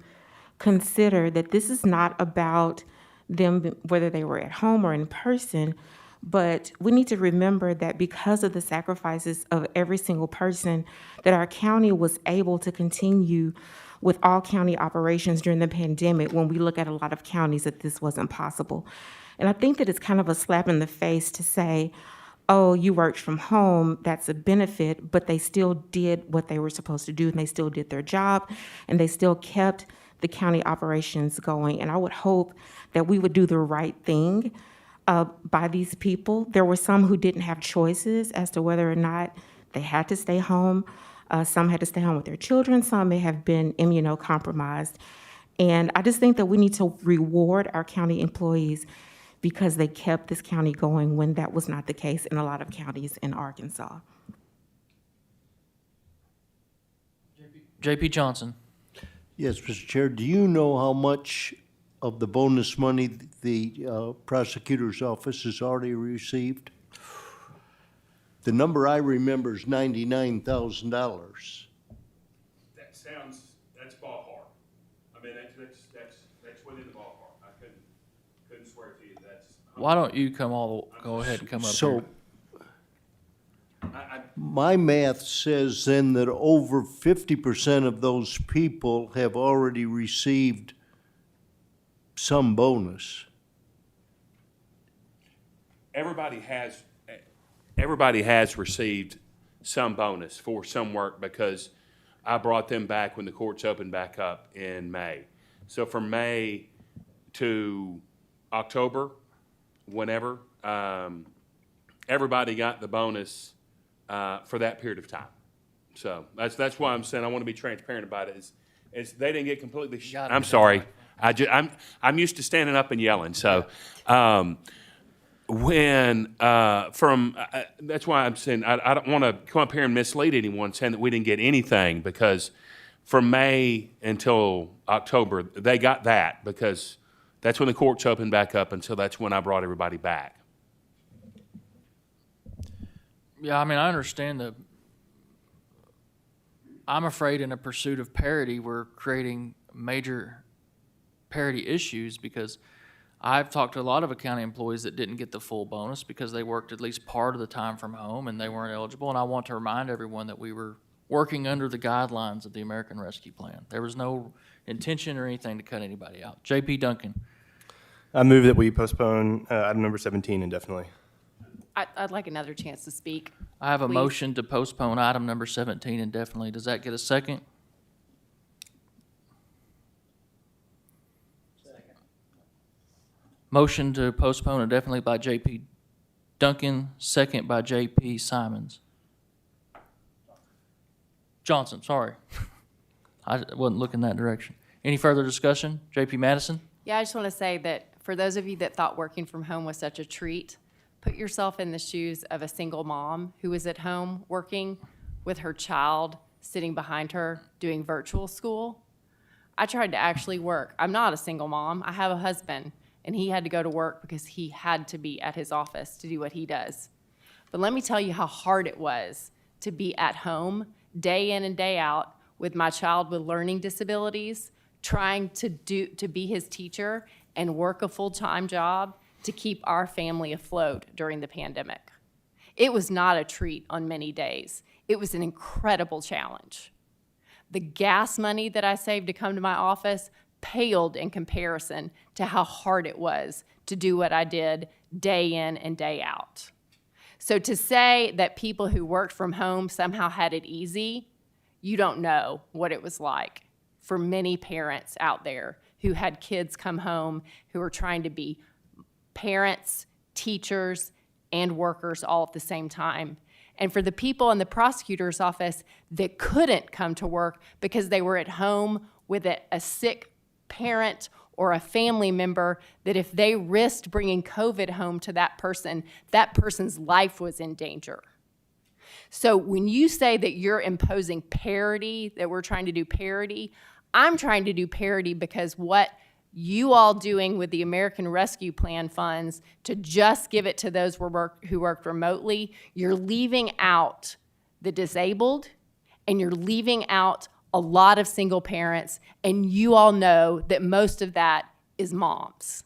consider that this is not about them, whether they were at home or in person, but we need to remember that because of the sacrifices of every single person, that our county was able to continue with all county operations during the pandemic when we look at a lot of counties that this wasn't possible. And I think that it's kind of a slap in the face to say, oh, you worked from home, that's a benefit, but they still did what they were supposed to do, and they still did their job, and they still kept the county operations going. And I would hope that we would do the right thing by these people. There were some who didn't have choices as to whether or not they had to stay home. Some had to stay home with their children. Some may have been immunocompromised. And I just think that we need to reward our county employees because they kept this county going when that was not the case in a lot of counties in Arkansas. JP Johnson. Yes, Mr. Chair, do you know how much of the bonus money the prosecutor's office has already received? The number I remember is $99,000. That sounds, that's ballpark. I mean, that's within the ballpark. I couldn't swear to you that's. Why don't you go ahead and come up So, here? my math says then that over 50% of those people have already received some bonus. Everybody has received some bonus for some work because I brought them back when the courts opened back up in May. So from May to October, whenever, everybody got the bonus for that period of time. So that's why I'm saying I want to be transparent about it. Is they didn't get completely. I'm sorry. I'm used to standing up and yelling. So that's why I'm saying I don't want to come up here and mislead anyone saying that we didn't get anything, because from May until October they got that because that's when the courts opened back up, and so that's when I brought everybody back. Yeah, I mean, I understand I'm afraid in a pursuit of parity, we're creating major parity issues, because I've talked to a lot of county employees that didn't get the full bonus because they worked at least part of the time from home and they weren't eligible. And I want to remind everyone that we were working under the guidelines of the American Rescue Plan. There was no intention or anything to cut anybody out. J.P. Duncan. I move that we postpone item number 17 indefinitely. I'd like another chance to speak. I have a please. motion to postpone item number 17 indefinitely. Does that get a second? Motion to postpone indefinitely by J.P. Duncan, second by J.P. Simons. Johnson, sorry. I wasn't looking that direction. Any further discussion? J.P. Madison? Yeah, I just want to say that for those of you that thought working from home was such a treat, put yourself in the shoes of a single mom who is at home working with her child sitting behind her doing virtual school. I tried to actually work. I'm not a single mom. I have a husband, and he had to go to work because he had to be at his office to do what he does. But let me tell you how hard it was to be at home day in and day out with my child with learning disabilities, trying to be his teacher and work a full-time job to keep our family afloat during the pandemic. It was not a treat on many days. It was an incredible challenge. The gas money that I saved to come to my office paled in comparison to how hard it was to do what I did day in and day out. So to say that people who worked from home somehow had it easy, you don't know what it was like for many parents out there who had kids come home who were trying to be parents, teachers, and workers all at the same time. And for the people in the prosecutor's office that couldn't come to work because they were at home with a sick parent or a family member, that if they risked bringing COVID home to that person's life was in danger. So when you say that you're imposing parity, that we're trying to do parity, I'm trying to do parity because what you all doing with the American Rescue Plan funds to just give it to those who worked remotely, you're leaving out the disabled and you're leaving out a lot of single parents, and you all know that most of that is moms.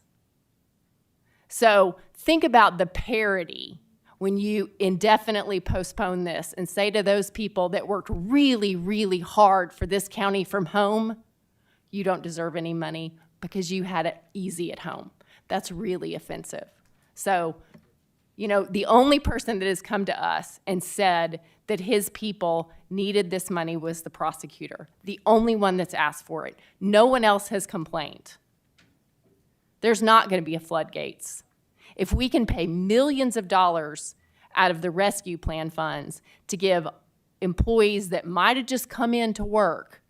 So think about the parity when you indefinitely postpone this and say to those people that worked really, really hard for this county from home, you don't deserve any money because you had it easy at home. That's really offensive. So, you know, the only person that has come to us and said that his people needed this money was the prosecutor, the only one that's asked for it. No one else has complained. There's not going to be a floodgates. If we can pay millions of dollars out of the rescue plan funds to give employees that might have just come in to work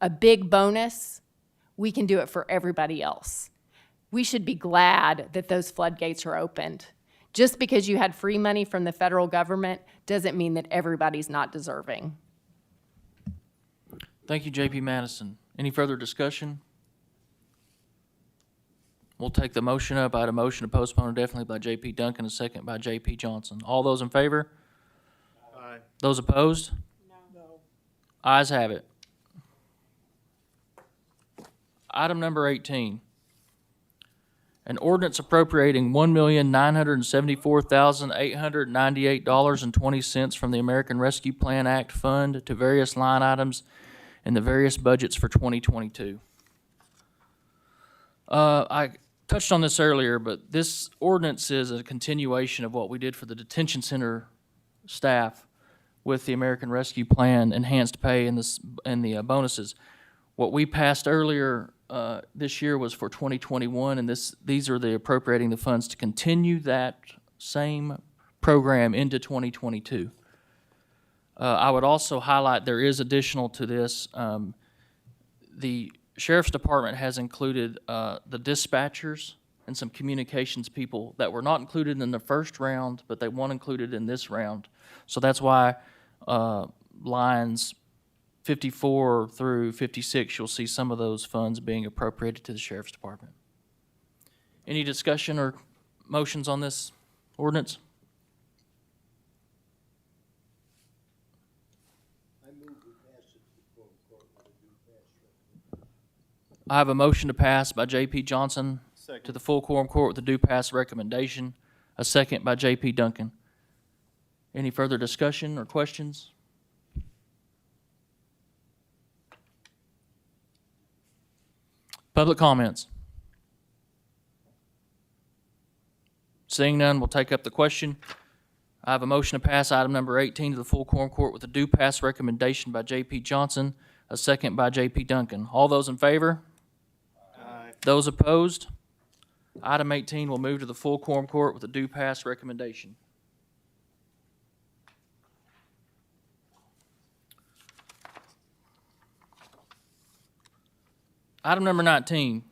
a big bonus, we can do it for everybody else. We should be glad that those floodgates are opened. Just because you had free money from the federal government doesn't mean that everybody's not deserving. Thank you, J.P. Madison. Any further discussion? We'll take the motion up. I had a motion to postpone indefinitely by J.P. Duncan, a second by J.P. Johnson. All those in favor? Aye. Those opposed? No. Ayes have it. Item number 18. An ordinance appropriating $1,974,898.20 from the American Rescue Plan Act Fund to various line items in the various budgets for 2022. I touched on this earlier, but this ordinance is a continuation of what we did for the detention center staff with the American Rescue Plan enhanced pay and the bonuses. What we passed earlier this year was for 2021, and these are the appropriating the funds to continue that same program into 2022. I would also highlight there is additional to this. The Sheriff's Department has included the dispatchers and some communications people that were not included in the first round, but they weren't included in this round. So that's why lines 54 through 56, you'll see some of those funds being appropriated to the Sheriff's Department. Any discussion or motions on this ordinance? I have a motion to pass by J.P. Johnson to the full quorum court with a due pass recommendation, a second by J.P. Duncan. Any further discussion or questions? Public comments? Seeing none, we'll take up the question. I have a motion to pass item number 18 to the full quorum court with a due pass recommendation by J.P. Johnson, a second by J.P. Duncan. All those in favor? Aye. Those opposed? Item 18 will move to the full quorum court with a due pass recommendation. Item number 19,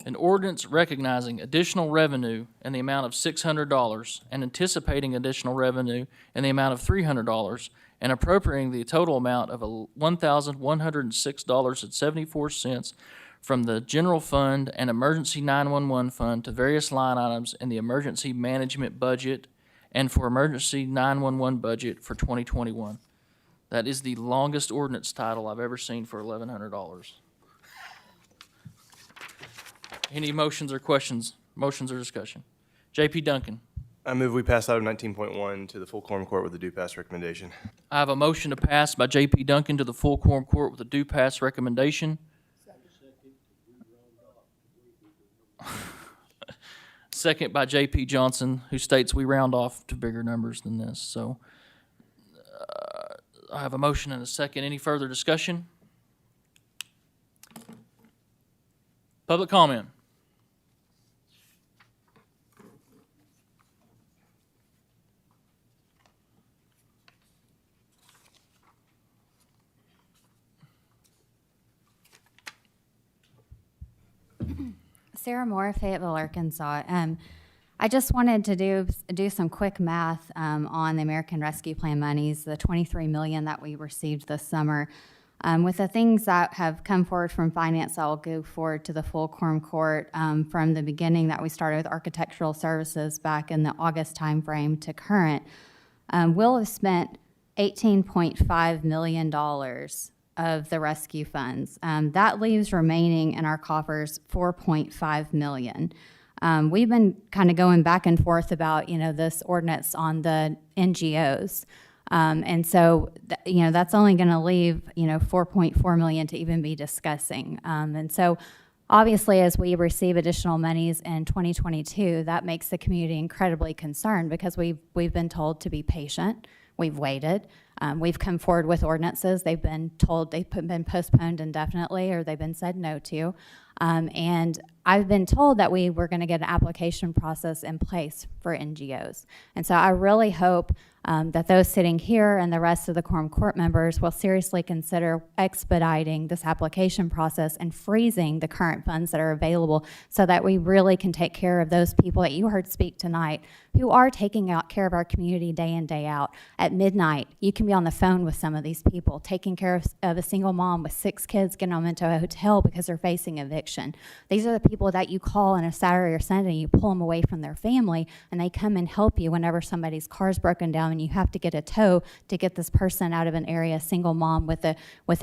an ordinance recognizing additional revenue in the amount of $600 and anticipating additional revenue in the amount of $300 and appropriating the total amount of $1,106.74 from the general fund and emergency 911 fund to various line items in the emergency management budget and for emergency 911 budget for 2021. That is the longest ordinance title I've ever seen for $1,100. Any motions or questions, motions or discussion? J.P. Duncan. I move we pass item 19.1 to the full quorum court with a due pass recommendation. I have a motion to pass by J.P. Duncan to the full quorum court with a due pass recommendation. Second by J.P. Johnson, who states we round off to bigger numbers than this. So I have a motion and a second. Any further discussion? Public comment. Sarah Moore, Fayetteville, Arkansas. I just wanted to do some quick math on the American Rescue Plan monies, the $23 million that we received this summer. With the things that have come forward from finance, I'll go forward to the full quorum court from the beginning that we started with architectural services back in the August timeframe to current. We'll have spent $18.5 million of the rescue funds. That leaves remaining in our coffers $4.5 million. We've been kind of going back and forth about, this ordinance on the NGOs. And so, that's only going to leave, $4.4 million to even be discussing. And so, obviously, as we receive additional monies in 2022, that makes the community incredibly concerned because we've been told to be patient. We've waited. We've come forward with ordinances. They've been told they've been postponed indefinitely or they've been said no to. And I've been told that we were going to get an application process in place for NGOs. And so I really hope that those sitting here and the rest of the quorum court members will seriously consider expediting this application process and freezing the current funds that are available so that we really can take care of those people that you heard speak tonight who are taking care of our community day in, day out. At midnight, you can be on the phone with some of these people, taking care of a single mom with 6 kids, getting them into a hotel because they're facing eviction. These are the people that you call on a Saturday or Sunday, you pull them away from their family, and they come and help you whenever somebody's car's broken down and you have to get a tow to get this person out of an area, a single mom with a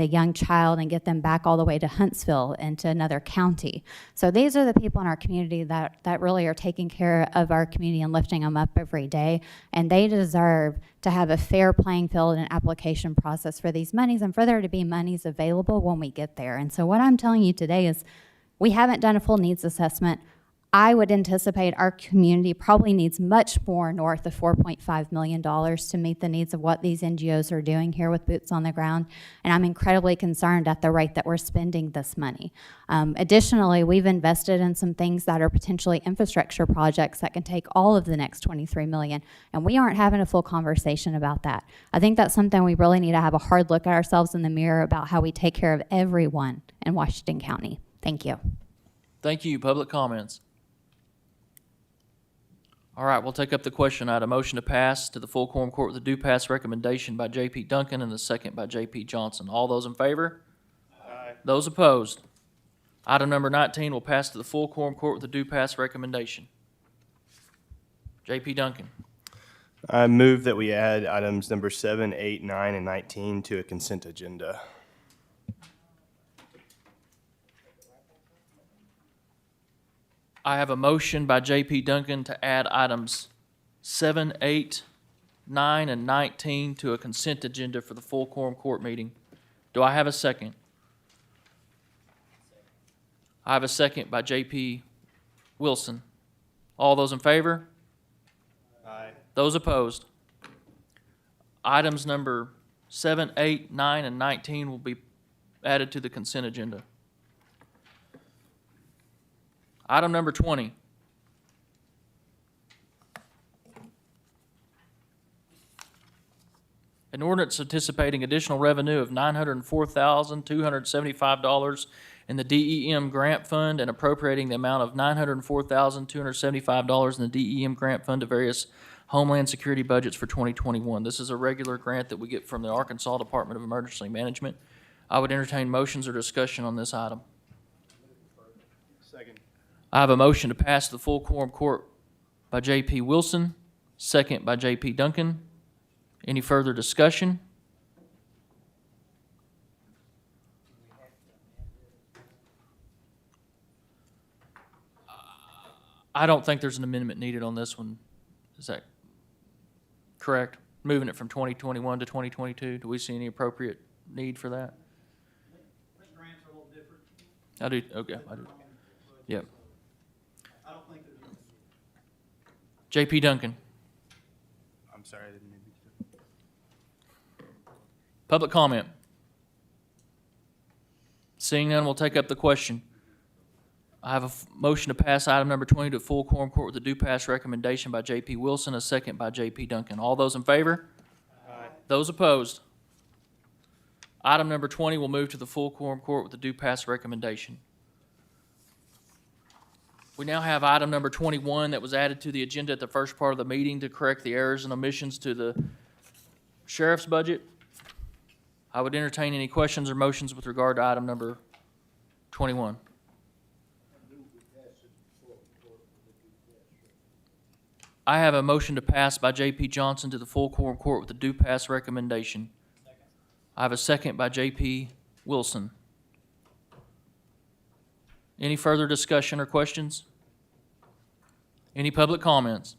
young child, and get them back all the way to Huntsville and to another county. So these are the people in our community that really are taking care of our community and lifting them up every day, and they deserve to have a fair playing field and application process for these monies and for there to be monies available when we get there. And so what I'm telling you today is we haven't done a full needs assessment. I would anticipate our community probably needs much more north of $4.5 million to meet the needs of what these NGOs are doing here with boots on the ground, and I'm incredibly concerned at the rate that we're spending this money. Additionally, we've invested in some things that are potentially infrastructure projects that can take all of the next $23 million, and we aren't having a full conversation about that. I think that's something we really need to have a hard look at ourselves in the mirror about how we take care of everyone in Washington County. Thank you. Thank you. Public comments. All right, we'll take up the question. I had a motion to pass to the full quorum court with a due pass recommendation by J.P. Duncan and the second by J.P. Johnson. All those in favor? Aye. Those opposed? Item number 19 will pass to the full quorum court with a due pass recommendation. J.P. Duncan. I move that we add items number 7, 8, 9, and 19 to a consent agenda. I have a motion by J.P. Duncan to add items 7, 8, 9, and 19 to a consent agenda for the full quorum court meeting. Do I have a second? I have a second by J.P. Wilson. All those in favor? Aye. Those opposed? Items number 7, 8, 9, and 19 will be added to the consent agenda. Item number 20. An ordinance anticipating additional revenue of $904,275 in the DEM grant fund and appropriating the amount of $904,275 in the DEM grant fund to various Homeland Security budgets for 2021. This is a regular grant that we get from the Arkansas Department of Emergency Management. I would entertain motions or discussion on this item. Second. I have a motion to pass the full quorum court by J.P. Wilson, second by J.P. Duncan. Any further discussion? I don't think there's an amendment needed on this one. Is that correct? Moving it from 2021 to 2022. Do we see any appropriate need for that? This grant's a little different. I do. Okay, I do. Yep. I don't think there's. J.P. Duncan. I'm sorry, I didn't mean to. Public comment. Seeing none, we'll take up the question. I have a motion to pass item number 20 to full quorum court with a due pass recommendation by J.P. Wilson, a second by J.P. Duncan. All those in favor? Aye. Those opposed? Item number 20 will move to the full quorum court with a due pass recommendation. We now have item number 21 that was added to the agenda at the first part of the meeting to correct the errors and omissions to the sheriff's budget. I would entertain any questions or motions with regard to item number 21. I have a motion to pass by J.P. Johnson to the full quorum court with a due pass recommendation. I have a second by J.P. Wilson. Any further discussion or questions? Any public comments?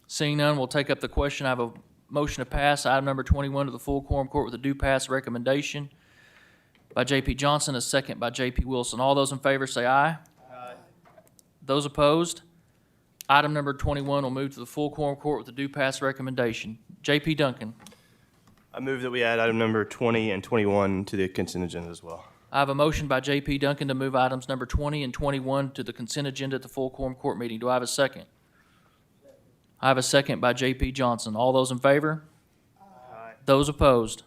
Seeing none, we'll take up the question. I have a motion to pass item number 21 to the full quorum court with a due pass recommendation by J.P. Johnson, a second by J.P. Wilson. All those in favor say aye. Aye. Those opposed? Item number 21 will move to the full quorum court with a due pass recommendation. J.P. Duncan. I move that we add item number 20 and 21 to the consent agenda as well. I have a motion by J.P. Duncan to move items number 20 and 21 to the consent agenda at the full quorum court meeting. Do I have a second? I have a second by J.P. Johnson. All those in favor? Aye. Those opposed?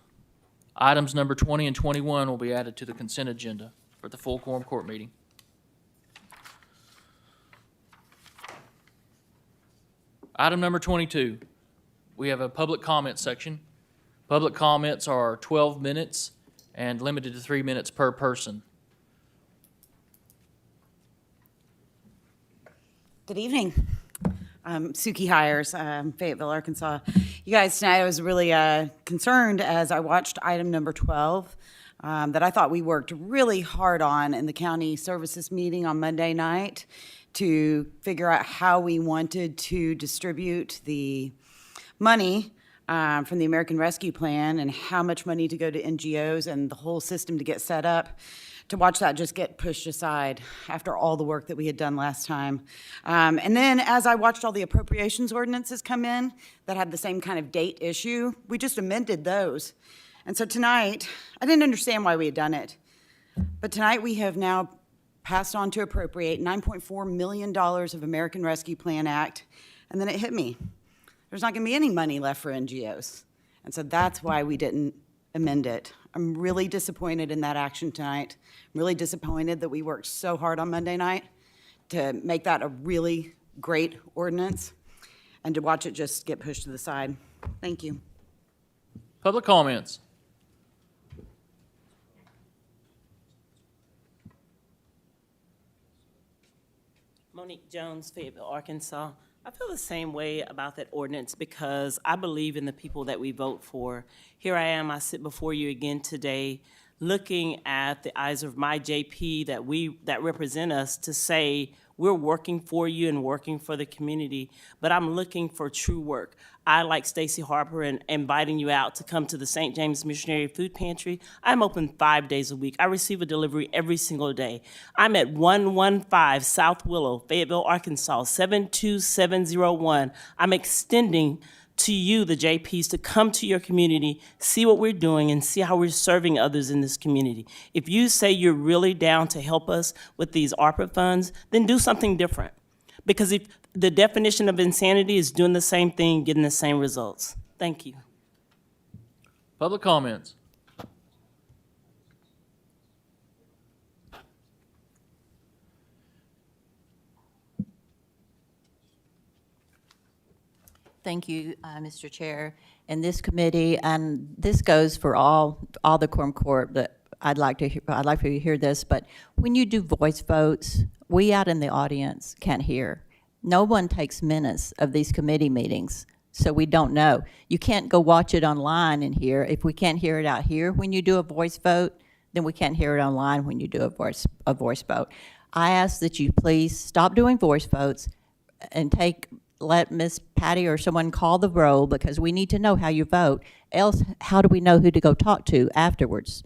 Items number 20 and 21 will be added to the consent agenda for the full quorum court meeting. Item number 22, we have a public comment section. Public comments are 12 minutes and limited to 3 minutes per person. Good evening. Suki Hires, Fayetteville, Arkansas. You guys, tonight I was really concerned as I watched item number 12 that I thought we worked really hard on in the county services meeting on Monday night to figure out how we wanted to distribute the money from the American Rescue Plan and how much money to go to NGOs and the whole system to get set up. To watch that just get pushed aside after all the work that we had done last time. And then as I watched all the appropriations ordinances come in that had the same kind of date issue, we just amended those. And so tonight, I didn't understand why we had done it, but tonight we have now passed on to appropriate $9.4 million of American Rescue Plan Act, and then it hit me. There's not gonna be any money left for NGOs. And so that's why we didn't amend it. I'm really disappointed in that action tonight. I'm really disappointed that we worked so hard on Monday night to make that a really great ordinance and to watch it just get pushed to the side. Thank you. Public comments. Monique Jones, Fayetteville, Arkansas. I feel the same way about that ordinance because I believe in the people that we vote for. Here I am, I sit before you again today, looking at the eyes of my JP that represent us to say we're working for you and working for the community, but I'm looking for true work. I, like Stacy Harper, and inviting you out to come to the St. James Missionary Food Pantry. I'm open 5 days a week. I receive a delivery every single day. I'm at 115 South Willow, Fayetteville, Arkansas, 72701. I'm extending to you, the JPs, to come to your community, see what we're doing, and see how we're serving others in this community. If you say you're really down to help us with these ARPA funds, then do something different. Because if the definition of insanity is doing the same thing, getting the same results. Thank you. Public comments. Thank you, Mr. Chair. And this committee, and this goes for all the quorum court, but I'd like for you to hear this, but when you do voice votes, we out in the audience can't hear. No one takes minutes of these committee meetings, so we don't know. You can't go watch it online and hear. If we can't hear it out here when you do a voice vote, then we can't hear it online when you do a voice vote. I ask that you please stop doing voice votes and let Miss Patty or someone call the roll, because we need to know how you vote. Else, how do we know who to go talk to afterwards?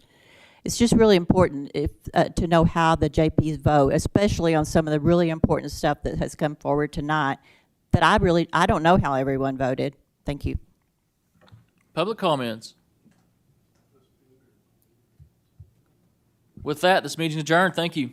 It's just really important to know how the JPs vote, especially on some of the really important stuff that has come forward tonight that I don't know how everyone voted. Thank you. Public comments. With that, this meeting is adjourned. Thank you.